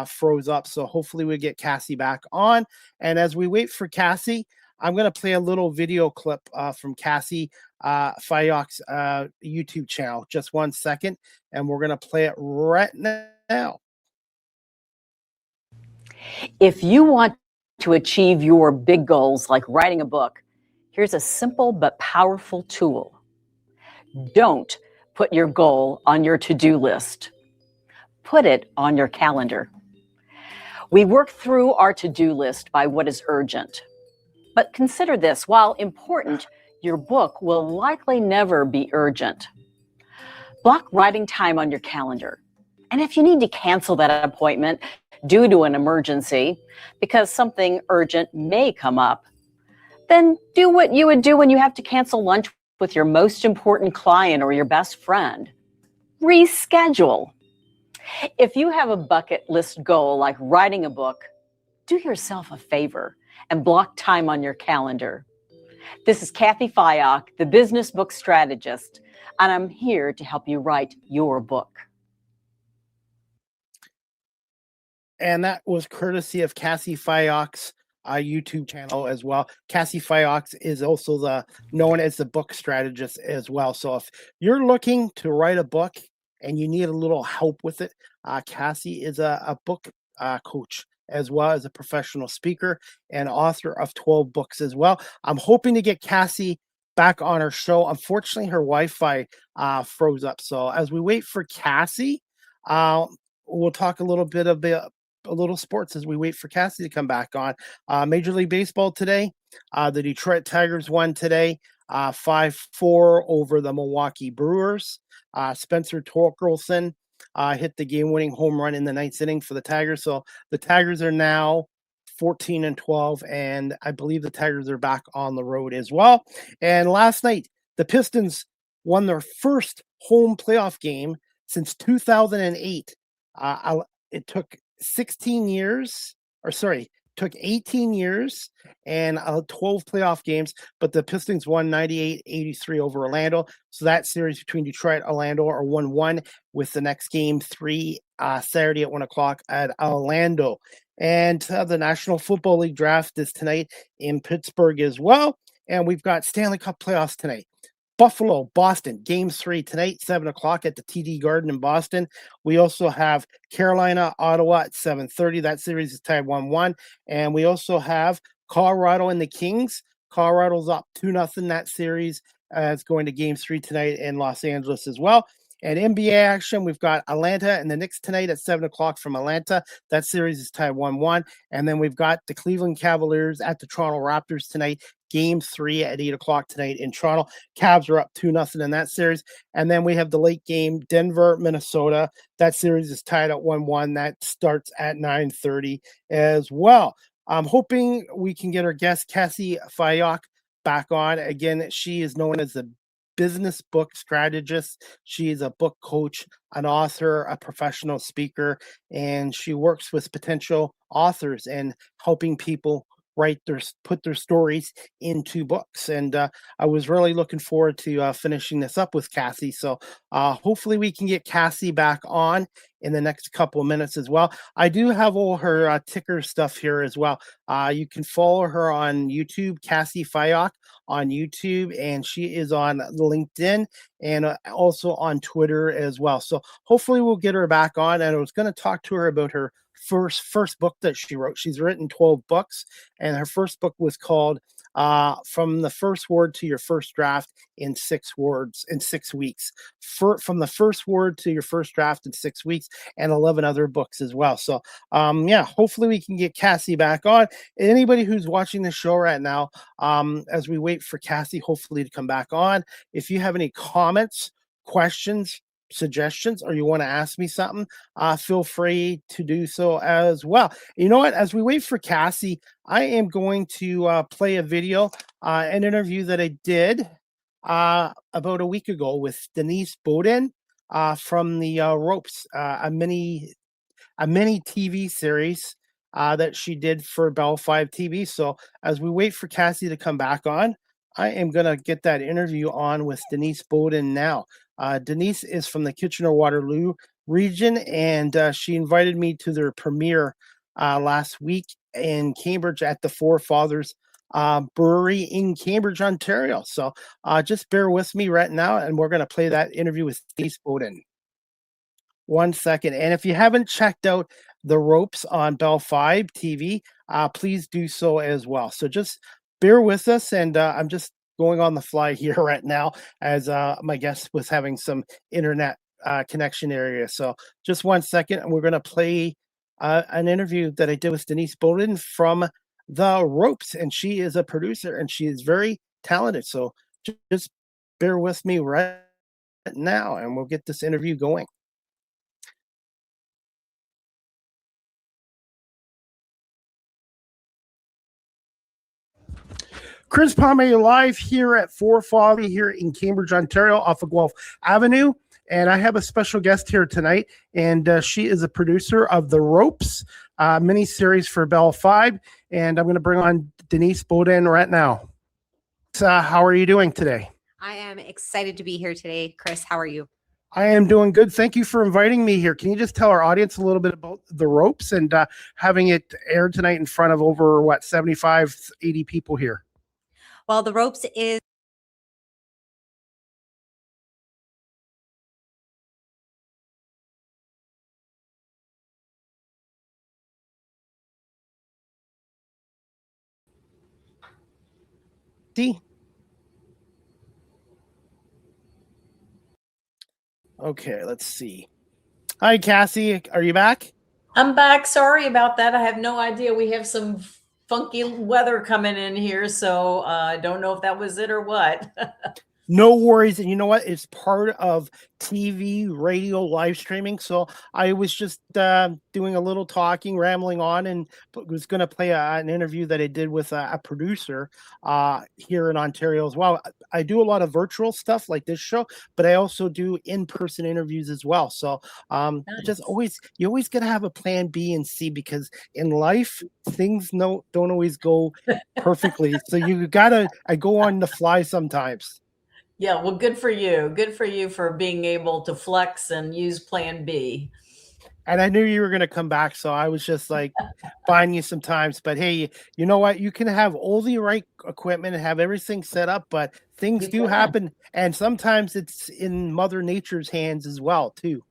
froze up, so hopefully we get Cassie back on. And as we wait for Cassie, I'm going to play a little video clip from Cassie Fyock's YouTube channel. Just 1 second, and we're going to play it right now. If you want to achieve your big goals like writing a book, here's a simple but powerful tool. Don't put your goal on your to-do list. Put it on your calendar. We work through our to-do list by what is urgent. But consider this, while important, your book will likely never be urgent. Block writing time on your calendar. And if you need to cancel that appointment due to an emergency, because something urgent may come up, then do what you would do when you have to cancel lunch with your most important client or your best friend. Reschedule. If you have a bucket list goal like writing a book, do yourself a favor and block time on your calendar. This is Cathy Fyock, the business book strategist, and I'm here to help you write your book. And that was courtesy of Cathy Fyock's YouTube channel as well. Cathy Fyock is also known as the book strategist as well. So if you're looking to write a book and you need a little help with it, Cassie is a book coach, as well as a professional speaker and author of 12 books as well. I'm hoping to get Cassie back on our show. Unfortunately, her Wi-Fi froze up. So as we wait for Cassie, we'll talk a little bit of a little sports as we wait for Cassie to come back on. Major League Baseball today. The Detroit Tigers won today, 5-4 over the Milwaukee Brewers. Spencer Torkelson hit the game-winning home run in the ninth inning for the Tigers. So the Tigers are now 14-12, and I believe the Tigers are back on the road as well. And last night, the Pistons won their first home playoff game since 2008. It took 18 years and 12 playoff games, but the Pistons won 98-83 over Orlando. So that series between Detroit and Orlando are 1-1, with the next game 3 Saturday at 1 o'clock at Orlando. And the National Football League draft is tonight in Pittsburgh as well. And we've got Stanley Cup playoffs tonight. Buffalo, Boston, game 3 tonight, 7 o'clock at the TD Garden in Boston. We also have Carolina, Ottawa at 7:30. That series is tied 1-1. And we also have Colorado and the Kings. Colorado's up 2-0 that series. It's going to game 3 tonight in Los Angeles as well. And NBA action, we've got Atlanta and the Knicks tonight at 7 o'clock from Atlanta. That series is tied 1-1. And then we've got the Cleveland Cavaliers at the Toronto Raptors tonight. Game 3 at 8 o'clock tonight in Toronto. Cavs are up 2-0 in that series. And then we have the late game, Denver, Minnesota. That series is tied at 1-1. That starts at 9:30 as well. I'm hoping we can get our guest, Cathy Fyock, back on. Again, she is known as the business book strategist. She is a book coach, an author, a professional speaker, and she works with potential authors and helping people put their stories into books. And I was really looking forward to finishing this up with Cathy. So hopefully we can get Cathy back on in the next couple of minutes as well. I do have all her ticker stuff here as well. You can follow her on YouTube, Cathy Fyock on YouTube, and she is on LinkedIn and also on Twitter as well. So hopefully we'll get her back on. And I was going to talk to her about her first book that she wrote. She's written 12 books, and her first book was called From the First Word to Your First Draft in 6 weeks. From the first word to your first draft in 6 weeks, and 11 other books as well. So hopefully we can get Cathy back on. Anybody who's watching the show right now, as we wait for Cathy hopefully to come back on, if you have any comments, questions, suggestions, or you want to ask me something, feel free to do so as well. You know what? As we wait for Cathy, I am going to play a video, an interview that I did about a week ago with Denise Bowden from the Ropes, a mini TV series that she did for Bell 5 TV. So as we wait for Cathy to come back on, I am going to get that interview on with Denise Bowden now. Denise is from the Kitchener-Waterloo region, and she invited me to their premiere last week in Cambridge at the Forefathers Brewery in Cambridge, Ontario. So just bear with me right now, and we're going to play that interview with Denise Bowden. 1 second. And if you haven't checked out The Ropes on Bell 5 TV, please do so as well. So just bear with us, and I'm just going on the fly here right now as my guest was having some internet connection area. So just 1 second, and we're going to play an interview that I did with Denise Bowden from The Ropes, and she is a producer, and she is very talented. So just bear with me right now, and we'll get this interview going. Chris Palme live here at Forefather here in Cambridge, Ontario, off of Guelph Avenue. And I have a special guest here tonight, and she is a producer of The Ropes miniseries for Bell 5. And I'm going to bring on Denise Bowden right now. How are you doing today? I am excited to be here today. Chris, how are you? I am doing good. Thank you for inviting me here. Can you just tell our audience a little bit about The Ropes and having it aired tonight in front of over, 75, 80 people here? Well, The Ropes is Okay, let's see. Hi, Cathy. Are you back? I'm back. Sorry about that. I have no idea. We have some funky weather coming in here, so I don't know if that was it or what. No worries. And you know what? It's part of TV, radio, live streaming. So I was just doing a little talking, rambling on, and was going to play an interview that I did with a producer here in Ontario as well. I do a lot of virtual stuff like this show, but I also do in-person interviews as well. So just Nice. you always got to have a plan B and C, because in life things don't always go perfectly. So I go on the fly sometimes. Yeah, well, good for you. Good for you for being able to flex and use plan B. And I knew you were going to come back, so I was just like buying you some times. But hey, you know what? You can have all the right equipment and have everything set up, but things You do can. happen, and sometimes it's in Mother Nature's hands as well, too.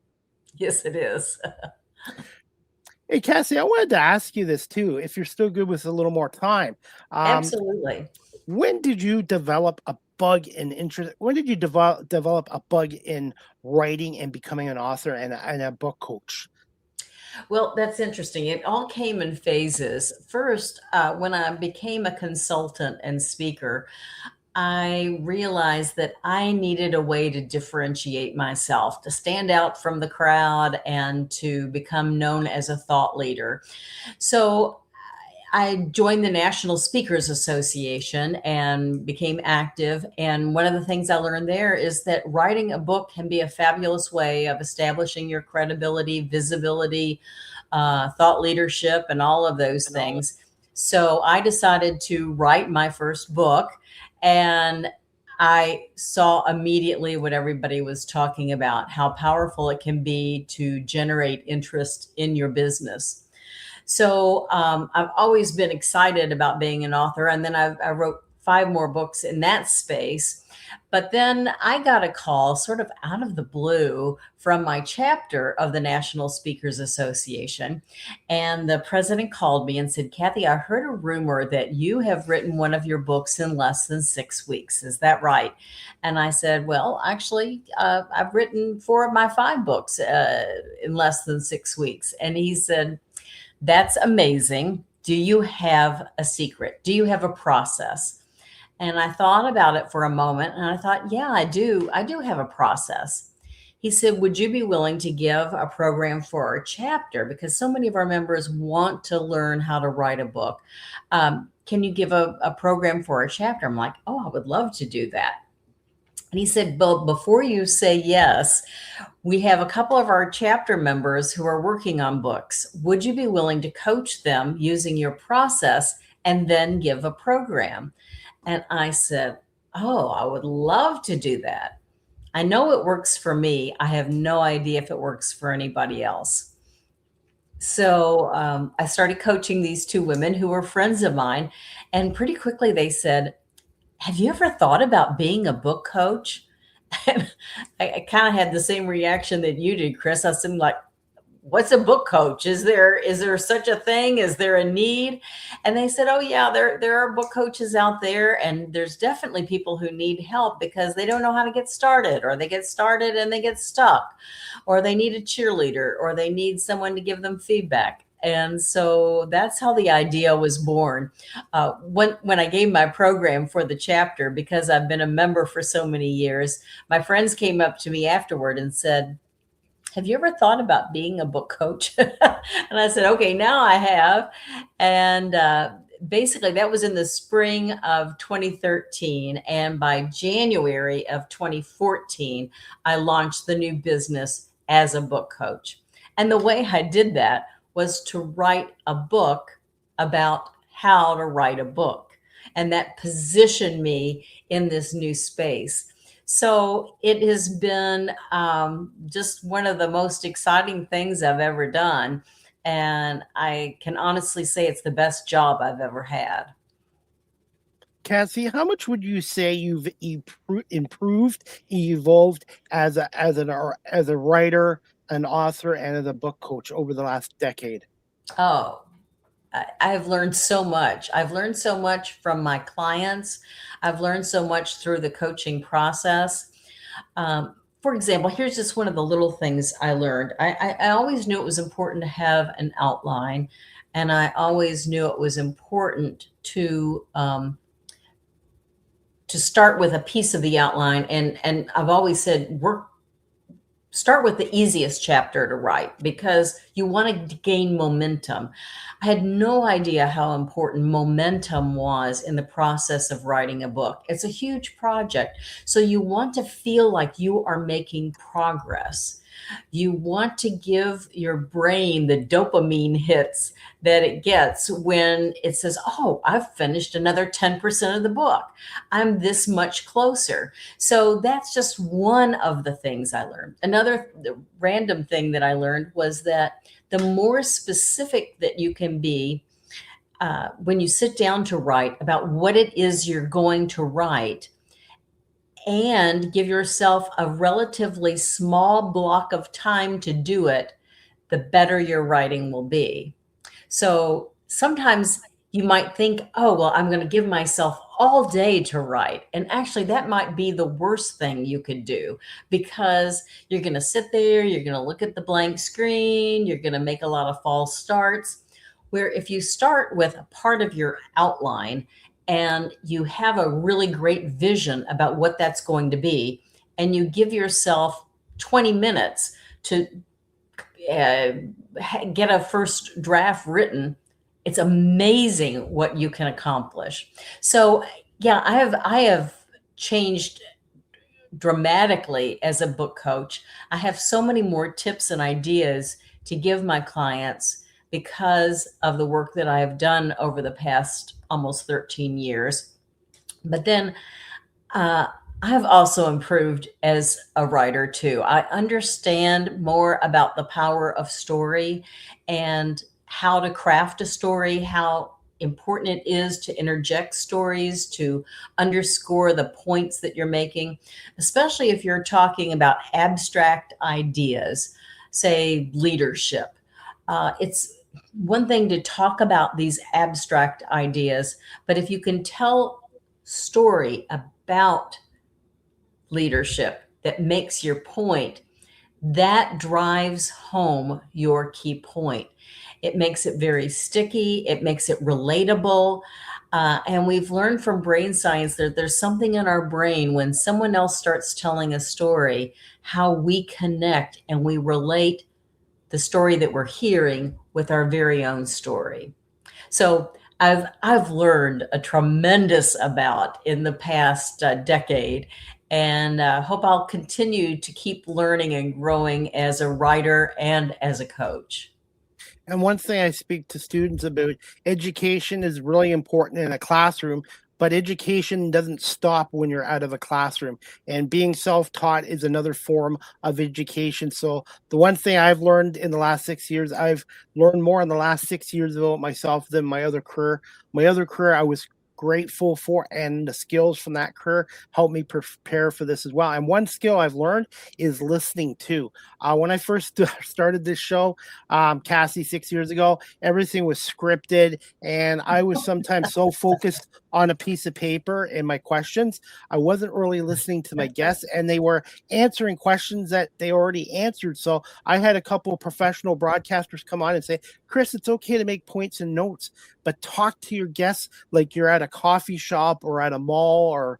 Yes, it is. Hey, Cassie, I wanted to ask you this too, if you're still good with a little more time. Um, Absolutely. when did you develop a bug in interest? When did you develop a bug in writing and becoming an author and a book coach? Well, that's interesting. It all came in phases. First, when I became a consultant and speaker, I realized that I needed a way to differentiate myself, to stand out from the crowd, and to become known as a thought leader. So I joined the National Speakers Association and became active. And one of the things I learned there is that writing a book can be a fabulous way of establishing your credibility, visibility, thought leadership, and all of those things. So I decided to write my first book, and I saw immediately what everybody was talking about, how powerful it can be to generate interest in your business. So I've always been excited about being an author. And then I wrote 5 more books in that space. But then I got a call sort of out of the blue from my chapter of the National Speakers Association. And the president called me and said, Cathy, I heard a rumor that you have written one of your books in less than 6 weeks. Is that right? And I said, well, actually, I've written 4 of my 5 books in less than 6 weeks. And he said, that's amazing. Do you have a secret? Do you have a process? And I thought about it for a moment, and I thought, yeah, I do. I do have a process. He said, would you be willing to give a program for our chapter? Because so many of our members want to learn how to write a book. Can you give a program for our chapter? I'm like, oh, I would love to do that. And he said, but before you say yes, we have a couple of our chapter members who are working on books. Would you be willing to coach them using your process and then give a program? And I said, oh, I would love to do that. I know it works for me. I have no idea if it works for anybody else. So I started coaching these 2 women who were friends of mine. And pretty quickly they said, have you ever thought about being a book coach? And I kind of had the same reaction that you did, Chris. I seemed like, what's a book coach? Is there such a thing? Is there a need? And they said, oh yeah, there are book coaches out there, and there's definitely people who need help because they don't know how to get started, or they get started and they get stuck, or they need a cheerleader, or they need someone to give them feedback. And so that's how the idea was born. When I gave my program for the chapter, because I've been a member for so many years, my friends came up to me afterward and said, have you ever thought about being a book coach? And I said, okay, now I have. And basically that was in the spring of 2013. And by January of 2014, I launched the new business as a book coach. And the way I did that was to write a book about how to write a book. And that positioned me in this new space. So it has been just one of the most exciting things I've ever done. And I can honestly say it's the best job I've ever had. Cassie, how much would you say you've improved, evolved as a writer, an author, and as a book coach over the last decade? Oh, I have learned so much. I've learned so much from my clients. I've learned so much through the coaching process. For example, here's just one of the little things I learned. I always knew it was important to have an outline, and I always knew it was important to start with a piece of the outline. And I've always said start with the easiest chapter to write because you want to gain momentum. I had no idea how important momentum was in the process of writing a book. It's a huge project. So you want to feel like you are making progress. You want to give your brain the dopamine hits that it gets when it says, oh, I've finished another 10% of the book. I'm this much closer. So that's just one of the things I learned. Another random thing that I learned was that the more specific that you can be when you sit down to write about what it is you're going to write, and give yourself a relatively small block of time to do it, the better your writing will be. So sometimes you might think, oh, well, I'm going to give myself all day to write. And actually, that might be the worst thing you could do because you're going to sit there, you're going to look at the blank screen, you're going to make a lot of false starts. Where if you start with a part of your outline and you have a really great vision about what that's going to be, and you give yourself 20 minutes to get a first draft written, it's amazing what you can accomplish. So yeah, I have changed dramatically as a book coach. I have so many more tips and ideas to give my clients because of the work that I have done over the past almost 13 years. But then I have also improved as a writer too. I understand more about the power of story and how to craft a story, how important it is to interject stories, to underscore the points that you're making, especially if you're talking about abstract ideas, say leadership. It's one thing to talk about these abstract ideas, but if you can tell story about leadership that makes your point, that drives home your key point. It makes it very sticky. It makes it relatable. And we've learned from brain science that there's something in our brain when someone else starts telling a story, how we connect and we relate the story that we're hearing with our very own story. So I've learned a tremendous amount in the past decade, and hope I'll continue to keep learning and growing as a writer and as a coach. And one thing I speak to students about, education is really important in a classroom, but education doesn't stop when you're out of a classroom. And being self-taught is another form of education. So the one thing I've learned in the last 6 years, I've learned more in the last 6 years about myself than my other career. My other career, I was grateful for, and the skills from that career helped me prepare for this as well. And one skill I've learned is listening too. When I first started this show, Cathy, 6 years ago, everything was scripted, and I was sometimes so focused on a piece of paper and my questions, I wasn't really listening to my guests, and they were answering questions that they already answered. So I had a couple of professional broadcasters come on and say, Chris, it's okay to make points and notes, but talk to your guests like you're at a coffee shop or at a mall or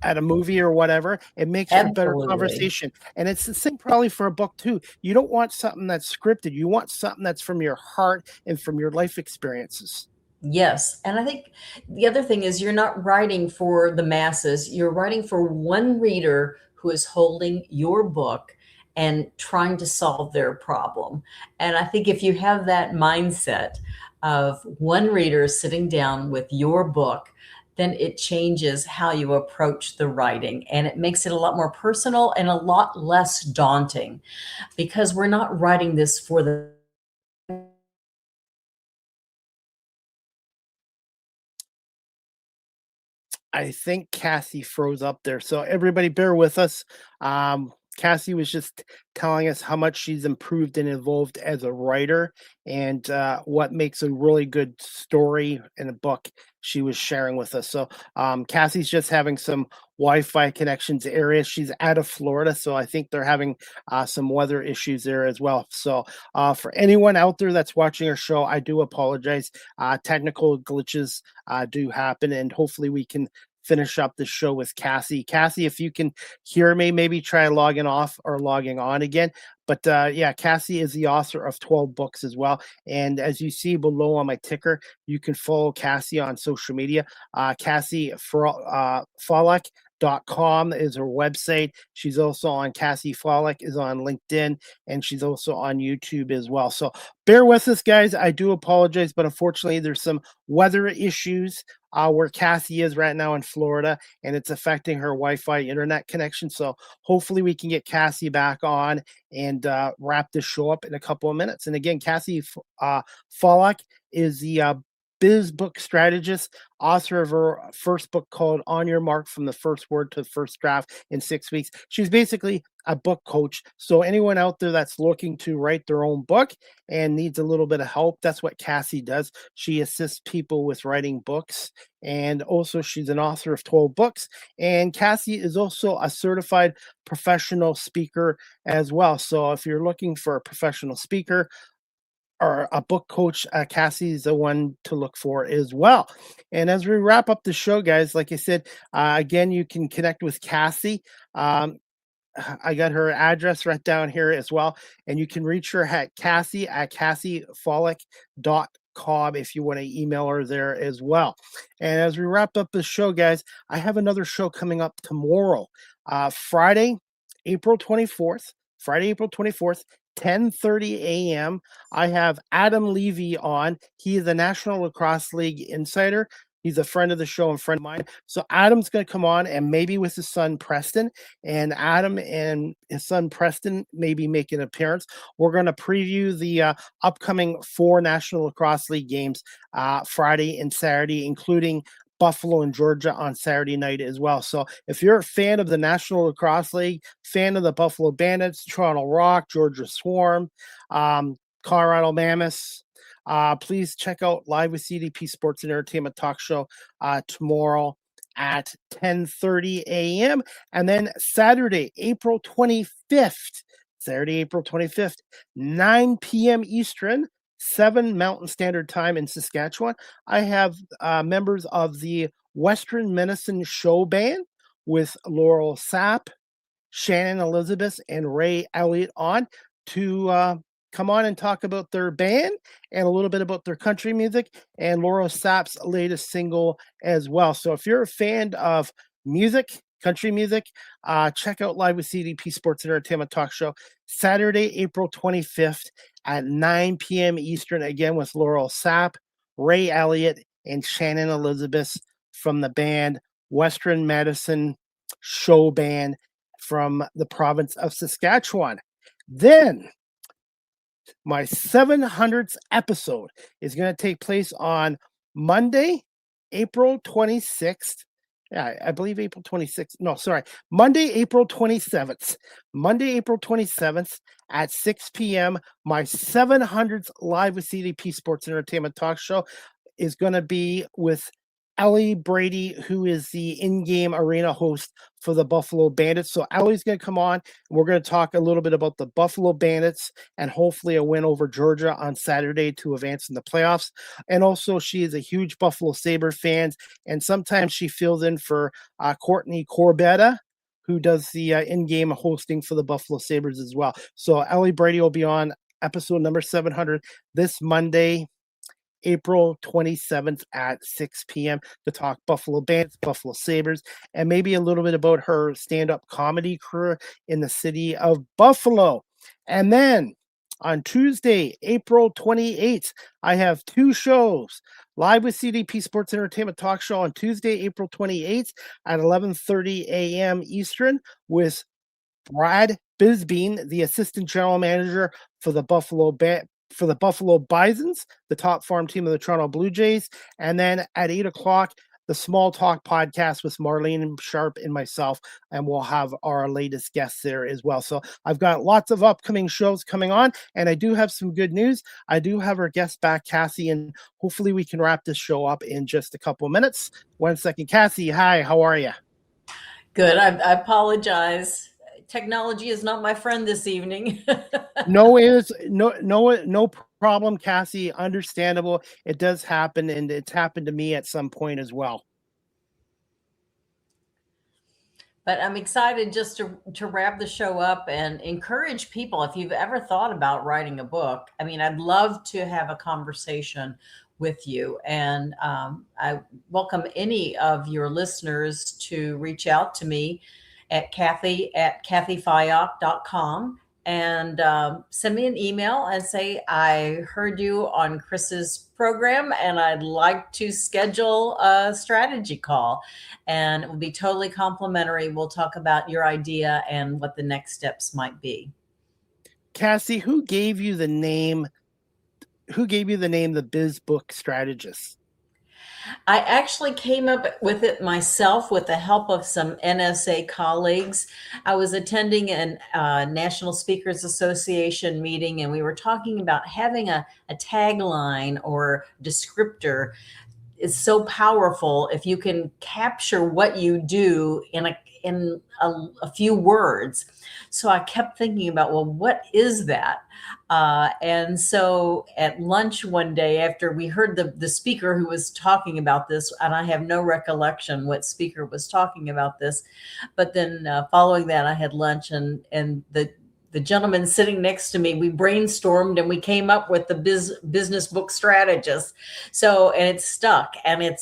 at a movie or whatever. It makes for better Absolutely. conversation. And it's the same probably for a book too. You don't want something that's scripted. You want something that's from your heart and from your life experiences. Yes. And I think the other thing is you're not writing for the masses. You're writing for one reader who is holding your book and trying to solve their problem. And I think if you have that mindset of one reader sitting down with your book, then it changes how you approach the writing, and it makes it a lot more personal and a lot less daunting because we're not writing this for the I think Cathy froze up there. So everybody bear with us. Cassie was just telling us how much she's improved and evolved as a writer, and what makes a really good story in a book she was sharing with us. So Cassie's just having some Wi-Fi connections area. She's out of Florida, so I think they're having some weather issues there as well. So for anyone out there that's watching our show, I do apologize. Technical glitches do happen, and hopefully we can finish up the show with Cassie. Cassie, if you can hear me, maybe try logging off or logging on again. But yeah, Cassie is the author of 12 books as well. And as you see below on my ticker, you can follow Cassie on social media. Cassie Fyock.com is her website. She's also on Cassie Fyock is on LinkedIn, and she's also on YouTube as well. So bear with us, guys. I do apologize, but unfortunately there's some weather issues where Cassie is right now in Florida, and it's affecting her Wi-Fi internet connection. So hopefully we can get Cassie back on and wrap this show up in a couple of minutes. And again, Cassie Fyock is the biz book strategist, author of her first book called On Your Mark, from the first word to the first draft in 6 weeks. She's basically a book coach. So anyone out there that's looking to write their own book and needs a little bit of help, that's what Cassie does. She assists people with writing books. And also she's an author of 12 books. And Cassie is also a certified professional speaker as well. So if you're looking for a professional speaker or a book coach, Cassie is the one to look for as well. And as we wrap up the show, guys, like I said, again, you can connect with Cassie. I got her address right down here as well. And you can reach her at CassieFyock.com if you want to email her there as well. And as we wrap up the show, guys, I have another show coming up tomorrow, Friday, April 24th, 10:30 a.m. I have Adam Levy on. He is a National Lacrosse League insider. He's a friend of the show and friend of mine. So Adam's going to come on, and maybe with his son Preston. And Adam and his son Preston maybe make an appearance. We're going to preview the upcoming 4 National Lacrosse League games Friday and Saturday, including Buffalo and Georgia on Saturday night as well. So if you're a fan of the National Lacrosse League, fan of the Buffalo Bandits, Toronto Rock, Georgia Swarm, Colorado Mammoths, please check out Live with CDP Sports and Entertainment Talk Show tomorrow at 10:30 a.m. And then Saturday, April 25th, 9 p.m. Eastern, 7 Mountain Standard Time in Saskatchewan. I have members of the Western Medicine Show Band with Laurel Sapp, Shannon Elizabeth, and Ray Elliott on to come on and talk about their band and a little bit about their country music and Laurel Sapp's latest single as well. So if you're a fan of music, country music, check out Live with CDP Sports and Entertainment Talk Show Saturday, April 25th at 9 p.m. Eastern, again with Laurel Sapp, Ray Elliott, and Shannon Elizabeth from the band Western Medicine Show Band from the province of Saskatchewan. Then my 700th episode is going to take place on Monday, April 26th. Yeah, I believe April 26th. No, sorry. Monday, April 27th. Monday, April 27th at 6 p.m. My 700th Live with CDP Sports and Entertainment Talk Show is going to be with Ellie Brady, who is the in-game arena host for the Buffalo Bandits. So Ellie's going to come on, and we're going to talk a little bit about the Buffalo Bandits and hopefully a win over Georgia on Saturday to advance in the playoffs. And also, she is a huge Buffalo Sabre fan, and sometimes she fills in for Courtney Corbetta, who does the in-game hosting for the Buffalo Sabres as well. So Ellie Brady will be on episode number 700 this Monday, April 27th at 6 p.m. to talk Buffalo Bandits, Buffalo Sabres, and maybe a little bit about her stand-up comedy career in the city of Buffalo. And then on Tuesday, April 28th, I have 2 shows. Live with CDP Sports Entertainment Talk Show on Tuesday, April 28th at 11:30 a.m. Eastern with Brad Bisbeen, the assistant general manager for the Buffalo Bisons, the top farm team of the Toronto Blue Jays. And then at 8 o'clock, the Small Talk podcast with Marlene Sharp and myself, and we'll have our latest guests there as well. So I've got lots of upcoming shows coming on, and I do have some good news. I do have our guest back, Cathy, and hopefully we can wrap this show up in just a couple minutes. 1 second. Cathy, hi, how are you? Good. I apologize. Technology is not my friend this evening. No problem, Cathy. Understandable. It does happen, and it's happened to me at some point as well. But I'm excited just to wrap the show up and encourage people. If you've ever thought about writing a book, I mean, I'd love to have a conversation with you. And I welcome any of your listeners to reach out to me at Cathy at cathyfyock.com and send me an email and say, I heard you on Chris's program and I'd like to schedule a strategy call. And it will be totally complimentary. We'll talk about your idea and what the next steps might be. Cathy, who gave you the name the Biz Book Strategist? I actually came up with it myself with the help of some NSA colleagues. I was attending a National Speakers Association meeting, and we were talking about having a tagline or descriptor is so powerful if you can capture what you do in a few words. So I kept thinking about, well, what is that? And so at lunch one day, after we heard the speaker who was talking about this, and I have no recollection what speaker was talking about this, but then following that, I had lunch, and the gentleman sitting next to me, we brainstormed and we came up with the business book strategist. So, and it's stuck, and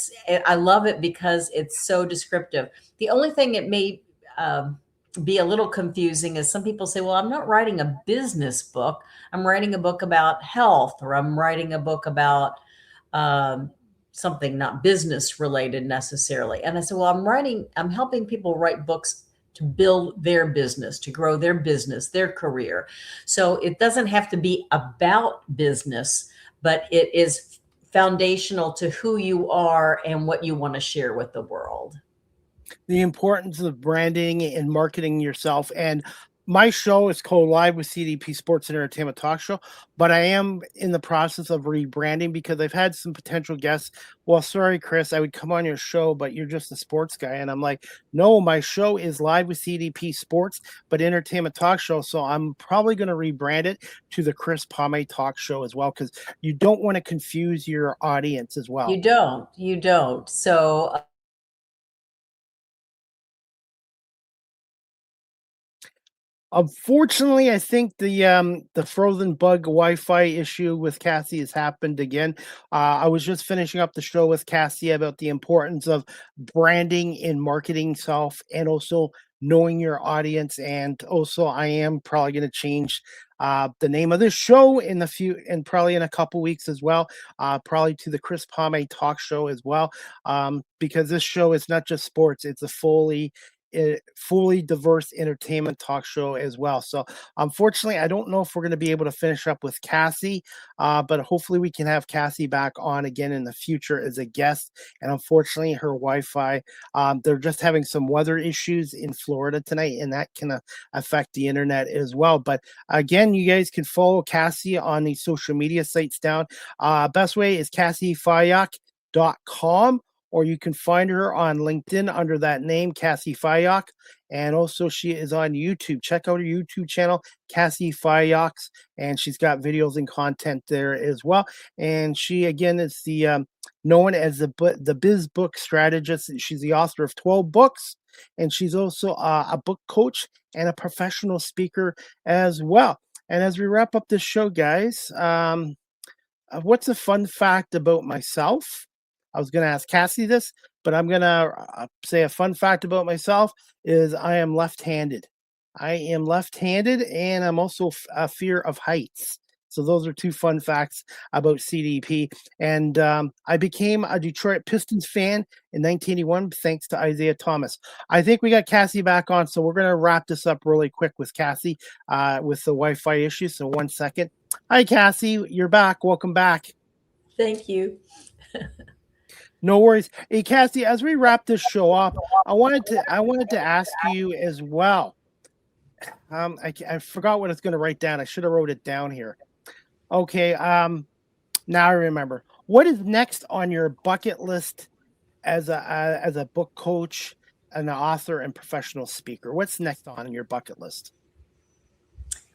I love it because it's so descriptive. The only thing it may be a little confusing is some people say, well, I'm not writing a business book. I'm writing a book about health, or I'm writing a book about something not business related necessarily. And I said, well, I'm helping people write books to build their business, to grow their business, their career. So it doesn't have to be about business, but it is foundational to who you are and what you want to share with the world. The importance of branding and marketing yourself. And my show is called Live with CDP Sports and Entertainment Talk Show, but I am in the process of rebranding because I've had some potential guests. Well, sorry, Chris, I would come on your show, but you're just a sports guy. And I'm like, no, my show is Live with CDP Sports, but Entertainment Talk Show. So I'm probably going to rebrand it to the Chris Pomay Talk Show as well, because you don't want to confuse your audience as well. You don't. So unfortunately, I think the frozen bug Wi-Fi issue with Cathy has happened again. I was just finishing up the show with Cathy about the importance of branding and marketing self, and also knowing your audience. And also, I am probably going to change the name of this show probably in a couple weeks as well, probably to the Chris Pomay Talk Show as well, because this show is not just sports; it's a fully diverse entertainment talk show as well. So unfortunately, I don't know if we're going to be able to finish up with Cathy, but hopefully we can have Cathy back on again in the future as a guest. And unfortunately, her Wi-Fi, they're just having some weather issues in Florida tonight, and that can affect the internet as well. But again, you guys can follow Cathy on the social media sites down. Best way is cathyfyock.com. Or you can find her on LinkedIn under that name, Cathy Fyock. And also she is on YouTube. Check out her YouTube channel, Cathy Fyocks, and she's got videos and content there as well. And she, again, is known as the Biz Book Strategist. She's the author of 12 books, and she's also a book coach and a professional speaker as well. And as we wrap up this show, guys, what's a fun fact about myself? I was going to ask Cathy this, but I'm going to say a fun fact about myself is I am left-handed. And I'm also a fear of heights. So those are two fun facts about CDP. And I became a Detroit Pistons fan in 1981 thanks to Isaiah Thomas. I think we got Cathy back on, so we're going to wrap this up really quick with Cathy with the Wi-Fi issue. So 1 second. Hi, Cathy. You're back. Welcome back. thank you. No worries. Hey, Cassie, as we wrap this show up, I wanted to ask you as well. I forgot what I was going to write down. I should have wrote it down here. Okay. Now I remember. What is next on your bucket list as a book coach, an author, and professional speaker? What's next on your bucket list?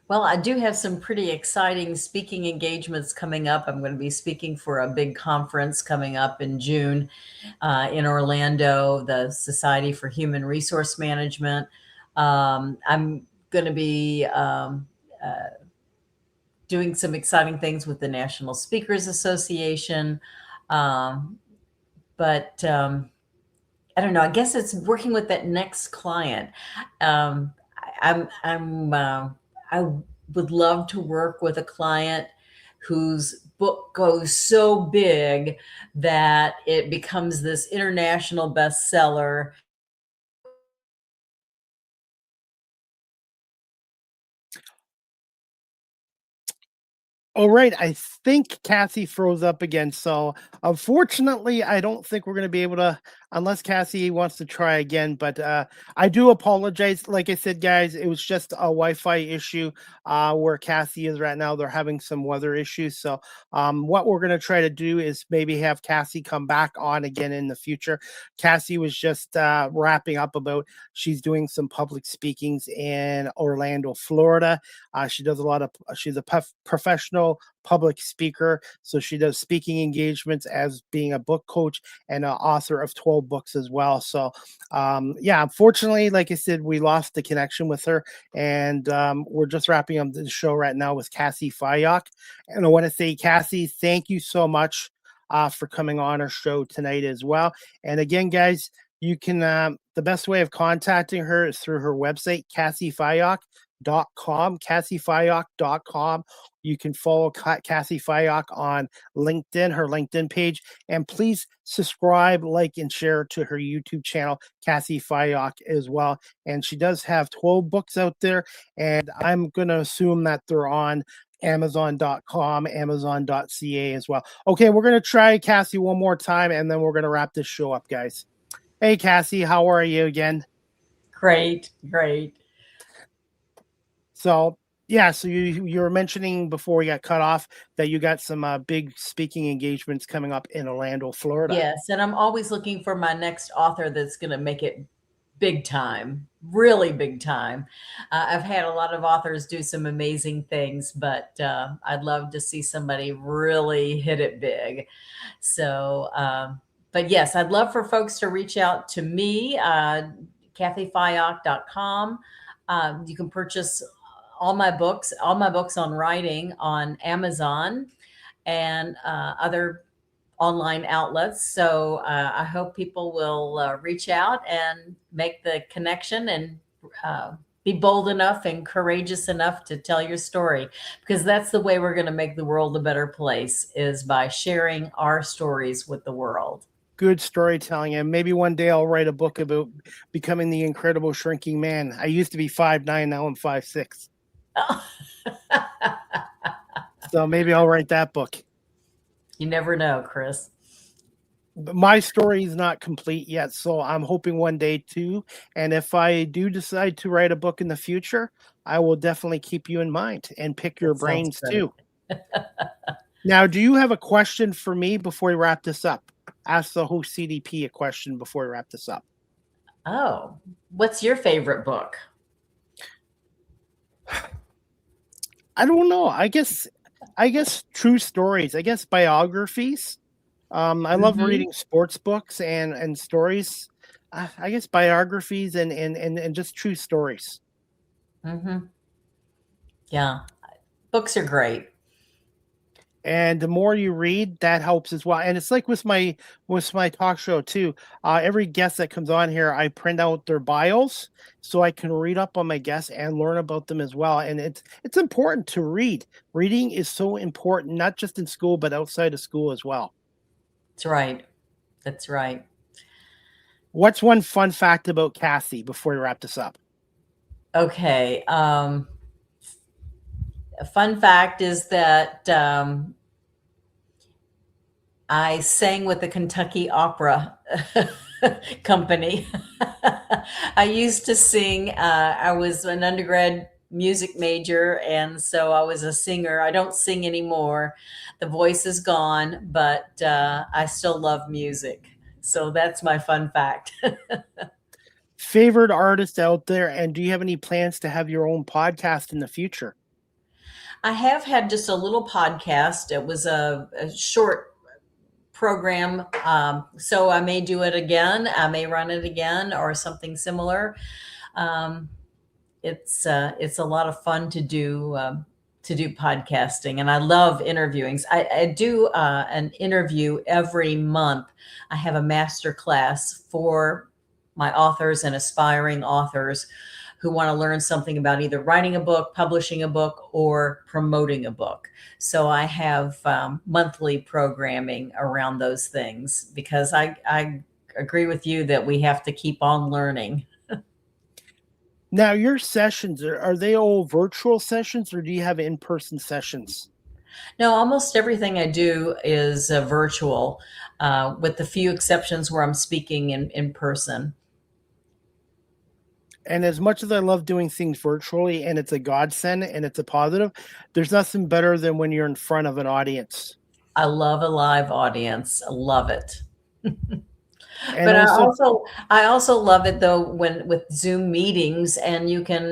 Well, I do have some pretty exciting speaking engagements coming up. I'm going to be speaking for a big conference coming up in June in Orlando, the Society for Human Resource Management. I'm going to be doing some exciting things with the National Speakers Association. But I don't know. I guess it's working with that next client. Um, I would love to work with a client whose book goes so big that it becomes this international bestseller. All right, I think Cathy froze up again. So unfortunately, I don't think we're going to be able to, unless Cathy wants to try again. But I do apologize. Like I said, guys, it was just a Wi-Fi issue where Cathy is right now. They're having some weather issues. So what we're going to try to do is maybe have Cathy come back on again in the future. Cathy was just wrapping up about she's doing some public speakings in Orlando, Florida. She does a lot of, she's a professional public speaker. So she does speaking engagements as being a book coach and an author of 12 books as well. So, yeah, unfortunately, like I said, we lost the connection with her. And we're just wrapping up the show right now with Cathy Fyock. And I want to say, Cathy, thank you so much for coming on our show tonight as well. And again, guys, you can, the best way of contacting her is through her website, cathyfyock.com, cathyfyock.com. You can follow Cathy Fyock on LinkedIn, her LinkedIn page, and please subscribe, like, and share to her YouTube channel, Cathy Fyock, as well. And she does have 12 books out there, and I'm going to assume that they're on Amazon.com, Amazon.ca as well. Okay, we're going to try Cathy one more time, and then we're going to wrap this show up, guys. Hey, Cathy, how are you again? Great, great. So, yeah, so you were mentioning before we got cut off that you got some big speaking engagements coming up in Orlando, Florida. Yes, and I'm always looking for my next author that's going to make it big time, really big time. I've had a lot of authors do some amazing things, but I'd love to see somebody really hit it big. So, but yes, I'd love for folks to reach out to me, cathyfyock.com. You can purchase all my books on writing on Amazon and other online outlets. So I hope people will reach out and make the connection and be bold enough and courageous enough to tell your story, because that's the way we're going to make the world a better place, is by sharing our stories with the world. Good storytelling. And maybe one day I'll write a book about becoming the incredible shrinking man. I used to be 5'9", now I'm 5'6". So maybe I'll write that book. You never know, Chris. But my story is not complete yet, so I'm hoping one day too. And if I do decide to write a book in the future, I will definitely keep you in mind and pick your brains too. Now, do you have a question for me before we wrap this up? Ask the host CDP a question before we wrap this up. Oh, what's your favorite book? I don't know. I guess true stories. I guess biographies. I love reading sports books and stories. I guess biographies and just true stories. Yeah, books are great. And the more you read, that helps as well. And it's like with my talk show too. Every guest that comes on here, I print out their bios so I can read up on my guests and learn about them as well. And it's important to read. Reading is so important, not just in school, but outside of school as well. That's right. That's right. What's one fun fact about Cathy before we wrap this up? Okay. A fun fact is that I sang with the Kentucky Opera Company. I used to sing. I was an undergrad music major, and so I was a singer. I don't sing anymore. The voice is gone, but I still love music. So that's my fun fact. Favorite artist out there, and do you have any plans to have your own podcast in the future? I have had just a little podcast. It was a short program. So I may do it again. I may run it again or something similar. Um, it's a lot of fun to do podcasting, and I love interviewing. I do an interview every month. I have a master class for my authors and aspiring authors who want to learn something about either writing a book, publishing a book, or promoting a book. So I have monthly programming around those things because I agree with you that we have to keep on learning. Now, your sessions, are they all virtual sessions or do you have in-person sessions? No, almost everything I do is virtual, with the few exceptions where I'm speaking in person. And as much as I love doing things virtually and it's a godsend and it's a positive, there's nothing better than when you're in front of an audience. I love a live audience. I love it. And But also, I also love it though when with Zoom meetings and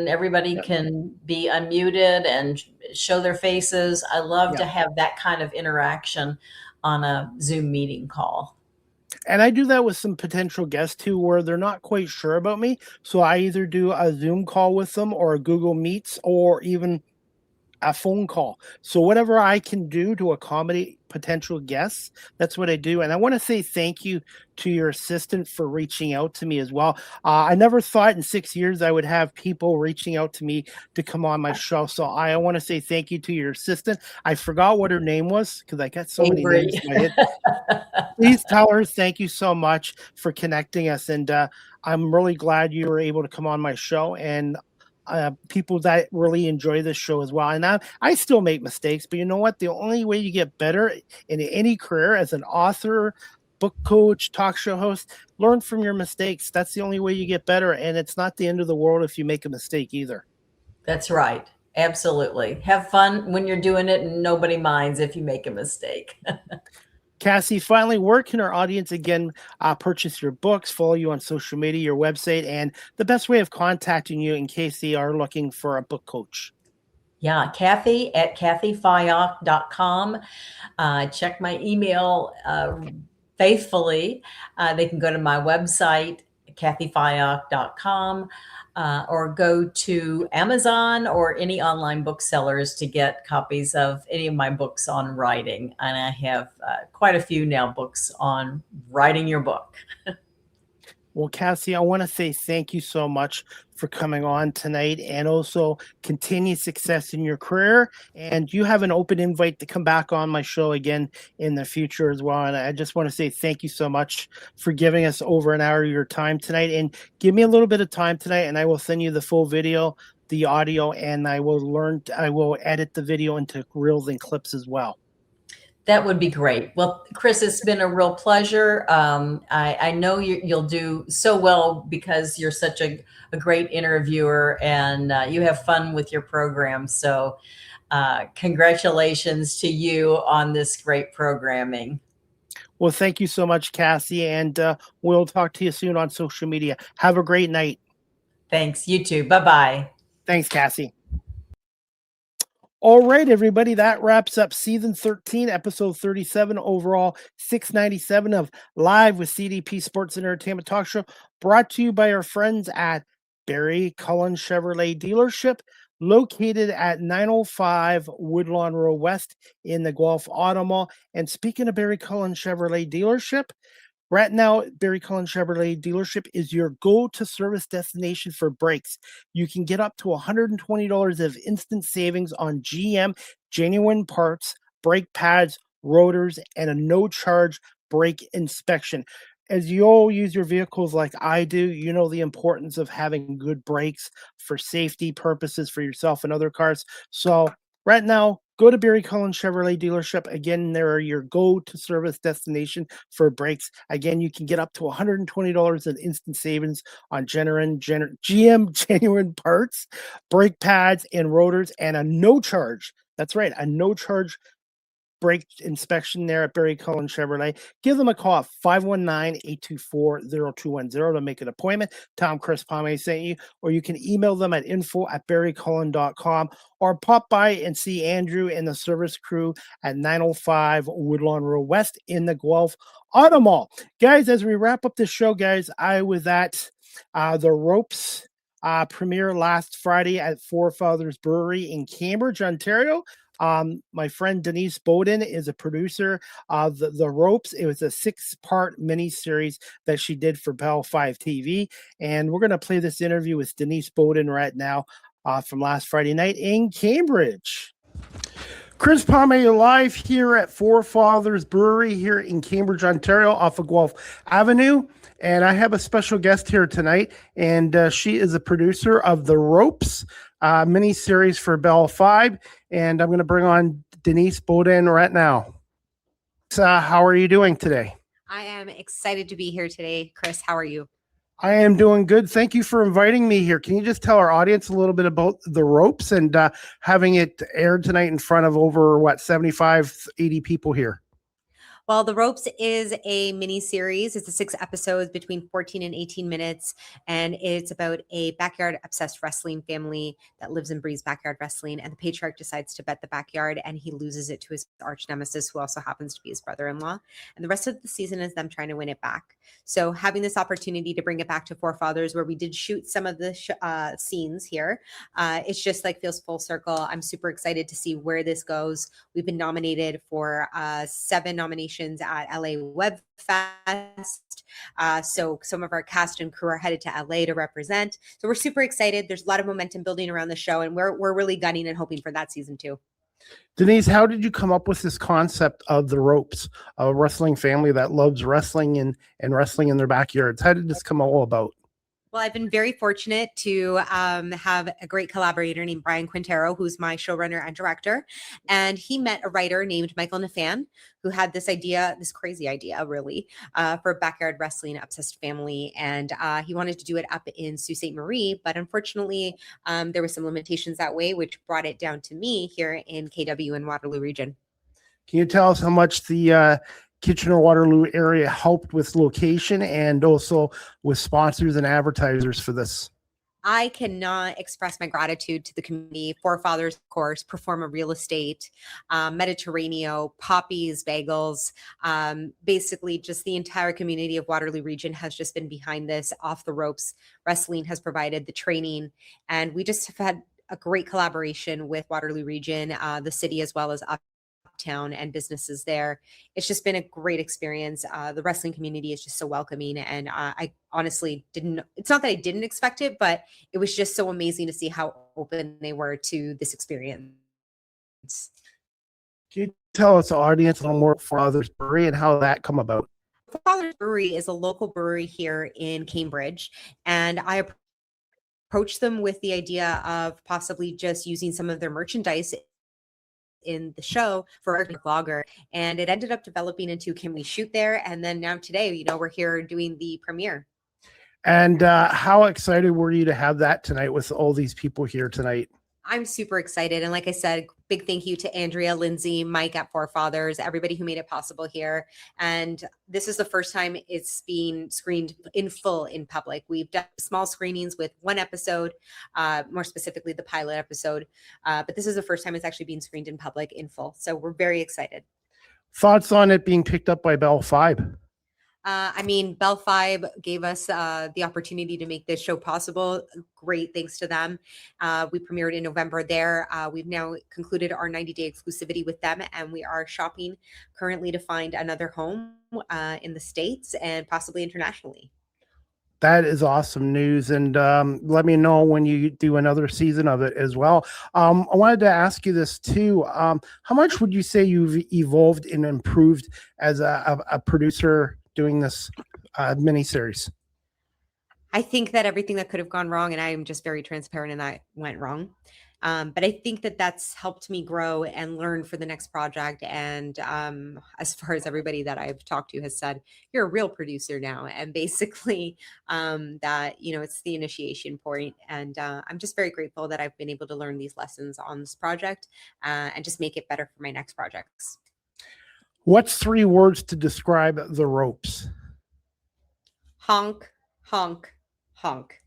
everybody yeah, can be unmuted and show their faces. I love yeah. to have that kind of interaction on a Zoom meeting call. And I do that with some potential guests too, where they're not quite sure about me. So I either do a Zoom call with them or a Google Meets or even a phone call. So whatever I can do to accommodate potential guests, that's what I do. And I want to say thank you to your assistant for reaching out to me as well. I never thought in 6 years I would have people reaching out to me to come on my show. So I want to say thank you to your assistant. I forgot what her name was because I got so many Avery. names in my head. Please tell her thank you so much for connecting us. And I'm really glad you were able to come on my show. And people that really enjoy this show as well. And I still make mistakes, but you know what? The only way you get better in any career as an author, book coach, talk show host, learn from your mistakes. That's the only way you get better. And it's not the end of the world if you make a mistake either. That's right. Absolutely. Have fun when you're doing it and nobody minds if you make a mistake. Cassie, finally, where can our audience again purchase your books, follow you on social media, your website, and the best way of contacting you in case they are looking for a book coach? Yeah, Cathy at cathyfyock.com. Check my email faithfully. They can go to my website, cathyfyock.com, or go to Amazon or any online booksellers to get copies of any of my books on writing. And I have quite a few now books on writing your book. Well, Cassie, I want to say thank you so much for coming on tonight and also continue success in your career. And you have an open invite to come back on my show again in the future as well. And I just want to say thank you so much for giving us over an hour of your time tonight. And give me a little bit of time tonight and I will send you the full video, the audio, and I will edit the video into reels and clips as well. That would be great. Well, Chris, it's been a real pleasure. I know you'll do so well because you're such a great interviewer and you have fun with your program. So congratulations to you on this great programming. Well, thank you so much, Cassie, and we'll talk to you soon on social media. Have a great night. Thanks. You too. Bye-bye. Thanks, Cassie. All right, everybody, that wraps up season 13, episode 37, overall 697 of Live with CDP Sports and Entertainment Talk Show, brought to you by our friends at Barry Cullen Chevrolet Dealership, located at 905 Woodlawn Road West in the Guelph Auto Mall. And speaking of Barry Cullen Chevrolet Dealership, right now, Barry Cullen Chevrolet Dealership is your go-to service destination for brakes. You can get up to $120 of instant savings on GM genuine parts, brake pads, rotors, and a no-charge brake inspection. As you all use your vehicles like I do, you know the importance of having good brakes for safety purposes for yourself and other cars. So right now, go to Barry Cullen Chevrolet dealership. Again, they're your go-to service destination for brakes. Again, you can get up to $120 in instant savings on GM genuine parts, brake pads and rotors, and a no-charge. That's right, a no-charge brake inspection there at Barry Cullen Chevrolet. Give them a call, 519-824-0210 to make an appointment. Tom Chris Palme sent you, or you can email them at info@barrycullen.com, or pop by and see Andrew and the service crew at 905 Woodlawn Road West in the Guelph Auto Mall. Guys, as we wrap up this show, guys, I was at the Ropes premiere last Friday at Forefathers Brewery in Cambridge, Ontario. My friend Denise Bowden is a producer of the Ropes. It was a 6-part miniseries that she did for Bell 5 TV. And we're going to play this interview with Denise Bowden right now from last Friday night in Cambridge. Chris Palme live here at Forefathers Brewery here in Cambridge, Ontario, off of Guelph Avenue. And I have a special guest here tonight, and she is a producer of the Ropes mini-series for Bell 5. And I'm going to bring on Denise Bowden right now. How are you doing today? I am excited to be here today. Chris, how are you? I am doing good. Thank you for inviting me here. Can you just tell our audience a little bit about the Ropes and having it aired tonight in front of over, 75, 80 people here? Well, The Ropes is a mini series. It's a 6 episodes between 14 and 18 minutes. And it's about a backyard obsessed wrestling family that lives and breathes backyard wrestling. And the patriarch decides to bet the backyard, and he loses it to his arch nemesis, who also happens to be his brother-in-law. And the rest of the season is them trying to win it back. So having this opportunity to bring it back to Forefathers, where we did shoot some of the scenes here, it's just feels full circle. I'm super excited to see where this goes. We've been nominated for 7 nominations at LA Web Fest. So some of our cast and crew are headed to LA to represent. So we're super excited. There's a lot of momentum building around the show, and we're really gunning and hoping for that season too. Denise, how did you come up with this concept of the Ropes, a wrestling family that loves wrestling and wrestling in their backyards? How did this come all about? Well, I've been very fortunate to have a great collaborator named Brian Quintero, who's my showrunner and director. And he met a writer named Michael Nafan, who had this idea, this crazy idea, really, for a backyard wrestling obsessed family. And he wanted to do it up in Sault Ste. Marie. But unfortunately, there were some limitations that way, which brought it down to me here in KW and Waterloo region. Can you tell us how much the Kitchener-Waterloo area helped with location and also with sponsors and advertisers for this? I cannot express my gratitude to the community. Forefathers, of course, Performa Real Estate, Mediterraneo, Poppy's Bagels, basically just the entire community of Waterloo region has just been behind this. Off the Ropes Wrestling has provided the training, and we just have had a great collaboration with Waterloo region, the city, as well as Uptown and businesses there. It's just been a great experience. The wrestling community is just so welcoming, and I honestly it's not that I didn't expect it, but it was just so amazing to see how open they were to this experience. Can you tell us, the audience, a little more Forefathers Brewery and how that come about? Forefathers Brewery is a local brewery here in Cambridge, and I approached them with the idea of possibly just using some of their merchandise in the show for our vlogger, and it ended up developing into, can we shoot there? And then now today, we're here doing the premiere. And how excited were you to have that tonight with all these people here tonight? I'm super excited. And like I said, big thank you to Andrea, Lindsay, Mike at Forefathers, everybody who made it possible here. And this is the first time it's being screened in full in public. We've done small screenings with one episode, more specifically the pilot episode. But this is the first time it's actually being screened in public in full. So we're very excited. Thoughts on it being picked up by Bell 5? Bell 5 gave us the opportunity to make this show possible. Great, thanks to them. We premiered in November there. We've now concluded our 90-day exclusivity with them, and we are shopping currently to find another home in the States and possibly internationally. That is awesome news. And let me know when you do another season of it as well. I wanted to ask you this too. How much would you say you've evolved and improved as a producer doing this miniseries? I think that everything that could have gone wrong, and I am just very transparent, and that went wrong. But I think that that's helped me grow and learn for the next project. And as far as everybody that I've talked to has said, you're a real producer now. And basically that, it's the initiation point. And I'm just very grateful that I've been able to learn these lessons on this project and just make it better for my next projects. What's 3 words to describe The Ropes? Honk, honk, honk.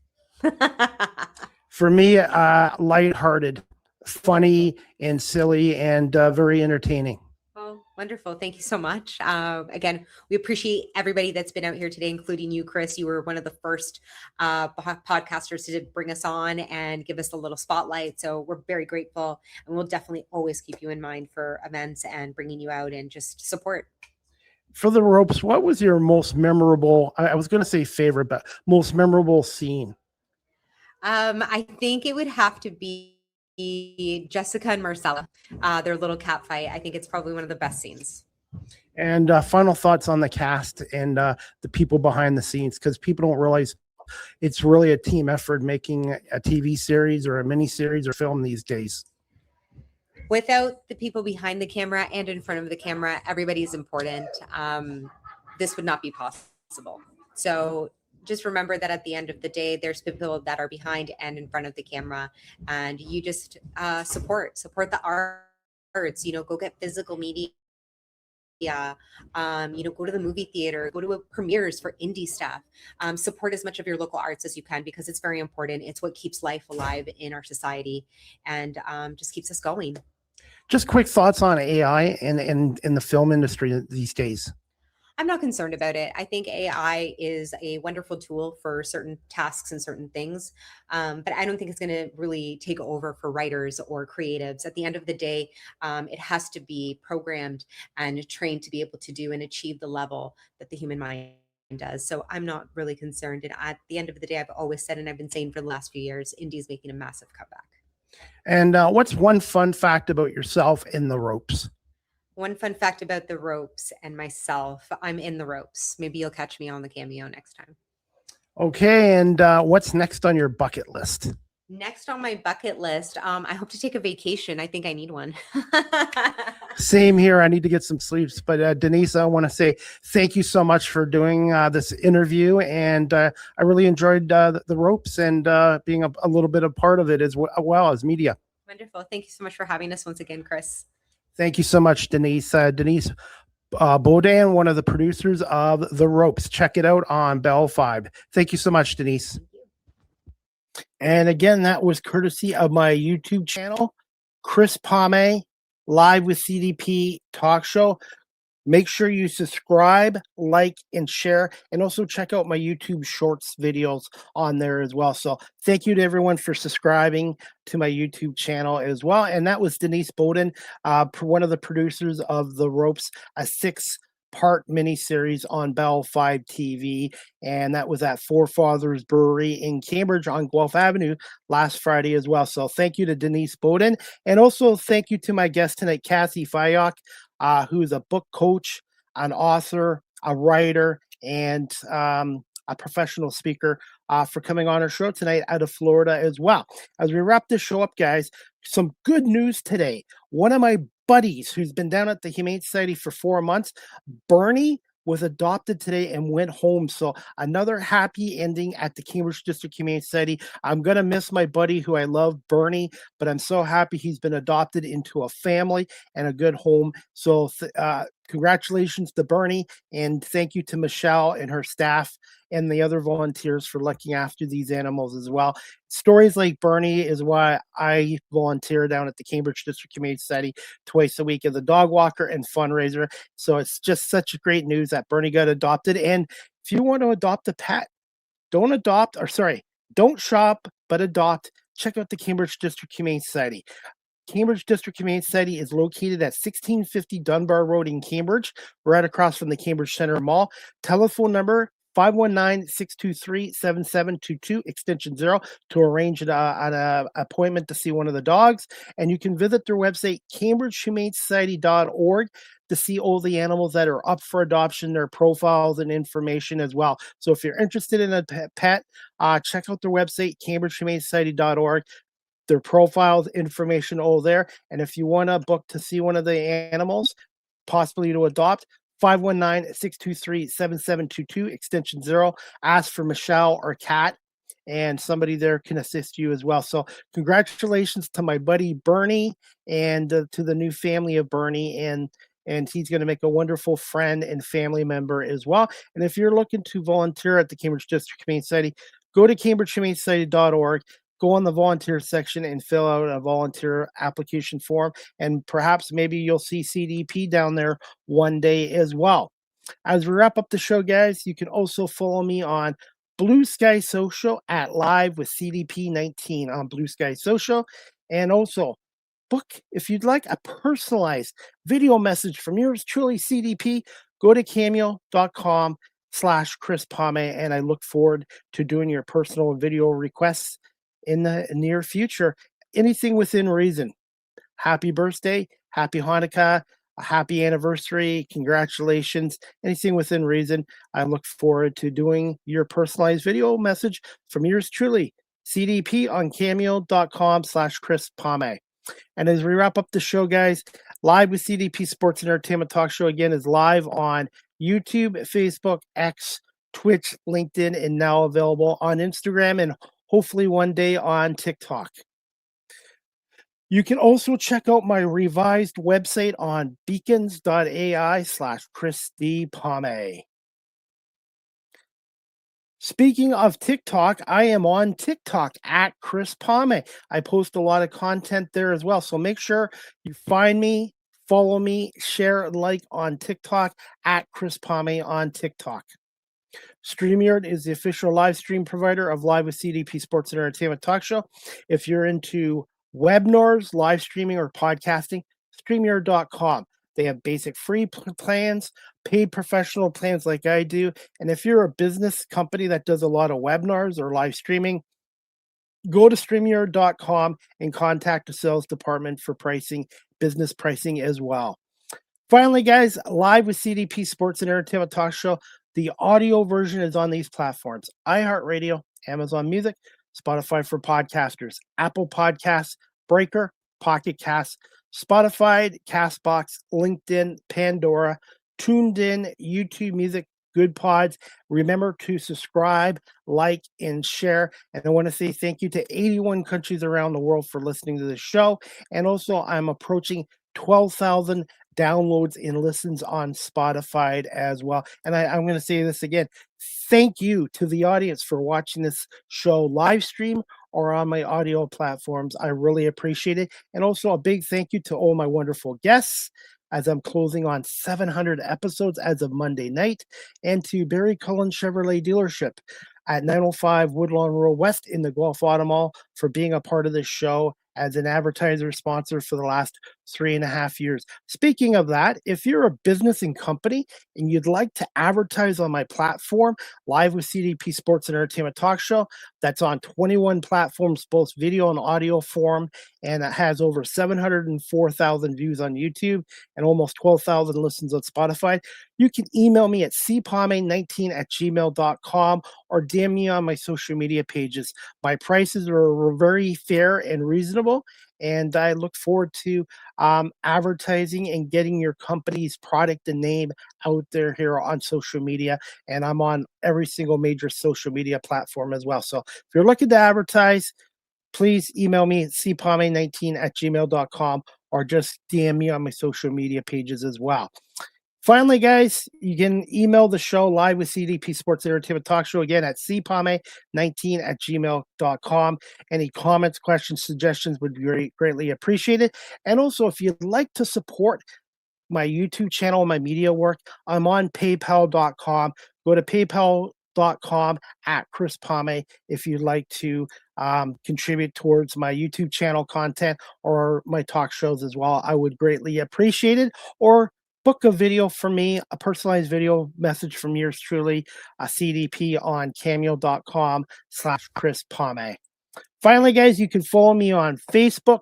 For me, lighthearted, funny and silly, and very entertaining. Oh, wonderful. Thank you so much. Again, we appreciate everybody that's been out here today, including you, Chris. You were one of the first podcasters to bring us on and give us a little spotlight. So we're very grateful, and we'll definitely always keep you in mind for events and bringing you out and just support. For The Ropes, what was your most memorable, I was going to say favorite, but most memorable scene? I think it would have to be Jessica and Marcella, their little cat fight. I think it's probably one of the best scenes. And final thoughts on the cast and the people behind the scenes, because people don't realize it's really a team effort making a TV series or a mini series or film these days. Without the people behind the camera and in front of the camera, everybody is important. This would not be possible. So just remember that at the end of the day, there's people that are behind and in front of the camera, and you just support the arts. Go get physical media. Go to the movie theater, go to premieres for indie stuff. Support as much of your local arts as you can, because it's very important. It's what keeps life alive in our society, and just keeps us going. Just quick thoughts on AI and in the film industry these days. I'm not concerned about it. I think AI is a wonderful tool for certain tasks and certain things, but I don't think it's going to really take over for writers or creatives. At the end of the day, it has to be programmed and trained to be able to do and achieve the level that the human mind does. So I'm not really concerned. And at the end of the day, I've always said, and I've been saying for the last few years, indie is making a massive comeback. And what's one fun fact about yourself in The Ropes? One fun fact about The Ropes and myself, I'm in The Ropes. Maybe you'll catch me on the cameo next time. Okay, and what's next on your bucket list? Next on my bucket list, I hope to take a vacation. I think I need one. Same here. I need to get some sleep. But Denise, I want to say thank you so much for doing this interview. And I really enjoyed the Ropes and being a little bit of part of it as well as media. Wonderful. Thank you so much for having us once again, Chris. Thank you so much, Denise. Denise Baudin, one of the producers of The Ropes. Check it out on Bell 5. Thank you so much, Denise. Thank you. And again, that was courtesy of my YouTube channel, Chris Pame, Live with CDP Talk Show. Make sure you subscribe, like, and share, and also check out my YouTube Shorts videos on there as well. So thank you to everyone for subscribing to my YouTube channel as well. And that was Denise Baudin, one of the producers of The Ropes, a 6-part miniseries on Bell 5 TV. And that was at Forefathers Brewery in Cambridge on Guelph Avenue last Friday as well. So thank you to Denise Baudin. And also thank you to my guest tonight, Cathy Fyock, who is a book coach, an author, a writer, and a professional speaker for coming on our show tonight out of Florida as well. As we wrap this show up, guys, some good news today. One of my buddies who's been down at the Humane Society for 4 months, Bernie, was adopted today and went home. So another happy ending at the Cambridge District Humane Society. I'm going to miss my buddy who I love, Bernie, but I'm so happy he's been adopted into a family and a good home. So congratulations to Bernie, and thank you to Michelle and her staff and the other volunteers for looking after these animals as well. Stories like Bernie is why I volunteer down at the Cambridge District Humane Society twice a week as a dog walker and fundraiser. So it's just such great news that Bernie got adopted. And if you want to adopt a pet, don't shop, but adopt. Check out the Cambridge District Humane Society. Cambridge District Humane Society is located at 1650 Dunbar Road in Cambridge, right across from the Cambridge Center Mall. Telephone number 519-623-7722, extension 0, to arrange an appointment to see one of the dogs. And you can visit their website, cambridgehumanesociety.org, to see all the animals that are up for adoption, their profiles and information as well. So if you're interested in a pet, check out their website, cambridgehumanesociety.org. their profiles, information all there. And if you want to book to see one of the animals, possibly to adopt, 519-623-7722, extension 0. Ask for Michelle or Kat, and somebody there can assist you as well. So congratulations to my buddy Bernie and to the new family of Bernie. And he's going to make a wonderful friend and family member as well. And if you're looking to volunteer at the Cambridge District Humane Society, go to cambridgehumanesociety.org. Go on the volunteer section and fill out a volunteer application form. And perhaps maybe you'll see CDP down there one day as well. As we wrap up the show, guys, you can also follow me on Blue Sky Social at Live with CDP 19 on Blue Sky Social. And also book, if you'd like a personalized video message from yours truly, CDP, go to cameo.com/Chris Pame, and I look forward to doing your personal video requests in the near future. Anything within reason. Happy birthday, happy Hanukkah, a happy anniversary, congratulations, anything within reason. I look forward to doing your personalized video message from yours truly, CDP on cameo.com/Chris Pame. And as we wrap up the show, guys, Live with CDP Sports and Entertainment Talk Show again is live on YouTube, Facebook, X, Twitch, LinkedIn, and now available on Instagram and hopefully one day on TikTok. You can also check out my revised website on beacons.ai/Chris D. Pame. Speaking of TikTok, I am on TikTok at Chris Pame. I post a lot of content there as well. So make sure you find me, follow me, share, and like on TikTok at Chris Pame on TikTok. StreamYard is the official live stream provider of Live with CDP Sports and Entertainment Talk Show. If you're into webinars, live streaming, or podcasting, StreamYard.com. They have basic free plans, paid professional plans like I do. And if you're a business company that does a lot of webinars or live streaming, go to StreamYard.com and contact the sales department for pricing, business pricing as well. Finally, guys, Live with CDP Sports and Entertainment Talk Show. The audio version is on these platforms: iHeartRadio, Amazon Music, Spotify for podcasters, Apple Podcasts, Breaker, Pocket Casts, Spotify, Castbox, LinkedIn, Pandora, Tuned In, YouTube Music, Good Pods. Remember to subscribe, like, and share. And I want to say thank you to 81 countries around the world for listening to the show. And also, I'm approaching 12,000 downloads and listens on Spotify as well. And I'm going to say this again. Thank you to the audience for watching this show live stream or on my audio platforms. I really appreciate it. And also a big thank you to all my wonderful guests as I'm closing on 700 episodes as of Monday night, and to Barry Cullen Chevrolet Dealership at 905 Woodlawn Road West in the Guelph Auto Mall for being a part of this show as an advertiser sponsor for the last 3.5 years. Speaking of that, if you're a business and company and you'd like to advertise on my platform, Live with CDP Sports and Entertainment Talk Show, that's on 21 platforms, both video and audio form, and it has over 704,000 views on YouTube and almost 12,000 listens on Spotify. You can email me at cpame19@gmail.com or DM me on my social media pages. My prices are very fair and reasonable, and I look forward to advertising and getting your company's product and name out there here on social media. And I'm on every single major social media platform as well. So if you're looking to advertise, please email me at cpame19@gmail.com or just DM me on my social media pages as well. Finally, guys, you can email the show Live with CDP Sports Entertainment Talk Show again at cpame19@gmail.com. Any comments, questions, suggestions would be greatly appreciated. And also, if you'd like to support my YouTube channel, my media work, I'm on paypal.com. Go to paypal.com at Chris Pame if you'd like to contribute towards my YouTube channel content or my talk shows as well. I would greatly appreciate it. Or book a video for me, a personalized video message from yours truly, a CDP on cameo.com/Chris Pame. Finally, guys, you can follow me on Facebook,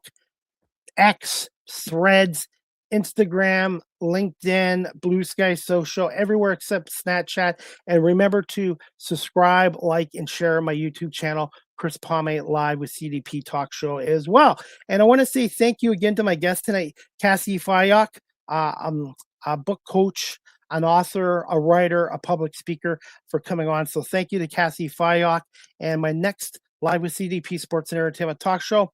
X, Threads, Instagram, LinkedIn, Blue Sky Social, everywhere except Snapchat. And remember to subscribe, like, and share my YouTube channel, Chris Palme Live with CDP Talk Show as well. And I want to say thank you again to my guest tonight, Cathy Fyock, a book coach, an author, a writer, a public speaker, for coming on. So thank you to Cathy Fyock. And my next Live with CDP Sports and Entertainment Talk Show,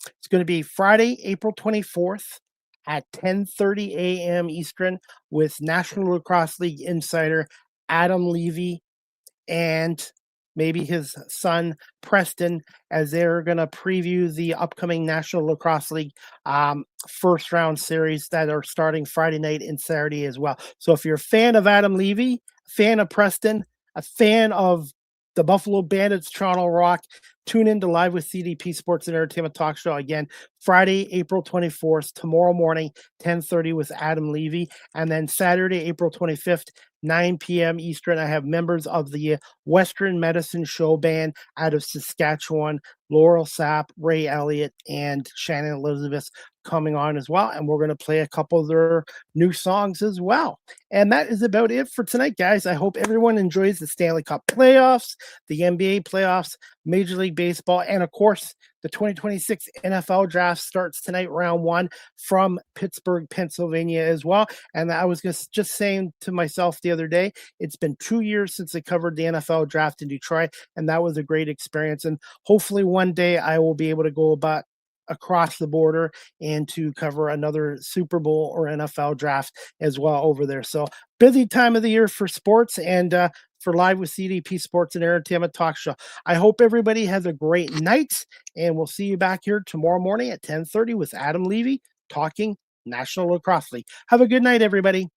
it's going to be Friday, April 24th at 10:30 a.m. Eastern with National Lacrosse League insider Adam Levy and maybe his son Preston, as they're going to preview the upcoming National Lacrosse League first round series that are starting Friday night and Saturday as well. So if you're a fan of Adam Levy, a fan of Preston, a fan of the Buffalo Bandits, Toronto Rock, tune in to Live with CDP Sports and Entertainment Talk Show again, Friday, April 24th, tomorrow morning, 10:30 with Adam Levy. And then Saturday, April 25th, 9 p.m. Eastern, I have members of the Western Medicine Show Band out of Saskatchewan, Laurel Sapp, Ray Elliott, and Shannon Elizabeth coming on as well. And we're going to play a couple of their new songs as well. And that is about it for tonight, guys. I hope everyone enjoys the Stanley Cup playoffs, the NBA playoffs, Major League Baseball, and of course, the 2026 NFL draft starts tonight, round 1 from Pittsburgh, Pennsylvania as well. And I was just saying to myself the other day, it's been 2 years since I covered the NFL draft in Detroit, and that was a great experience. And hopefully one day I will be able to go about across the border and to cover another Super Bowl or NFL draft as well over there. So busy time of the year for sports and for Live with CDP Sports and Entertainment Talk Show. I hope everybody has a great night, and we'll see you back here tomorrow morning at 10:30 with Adam Levy talking National Lacrosse League. Have a good night, everybody.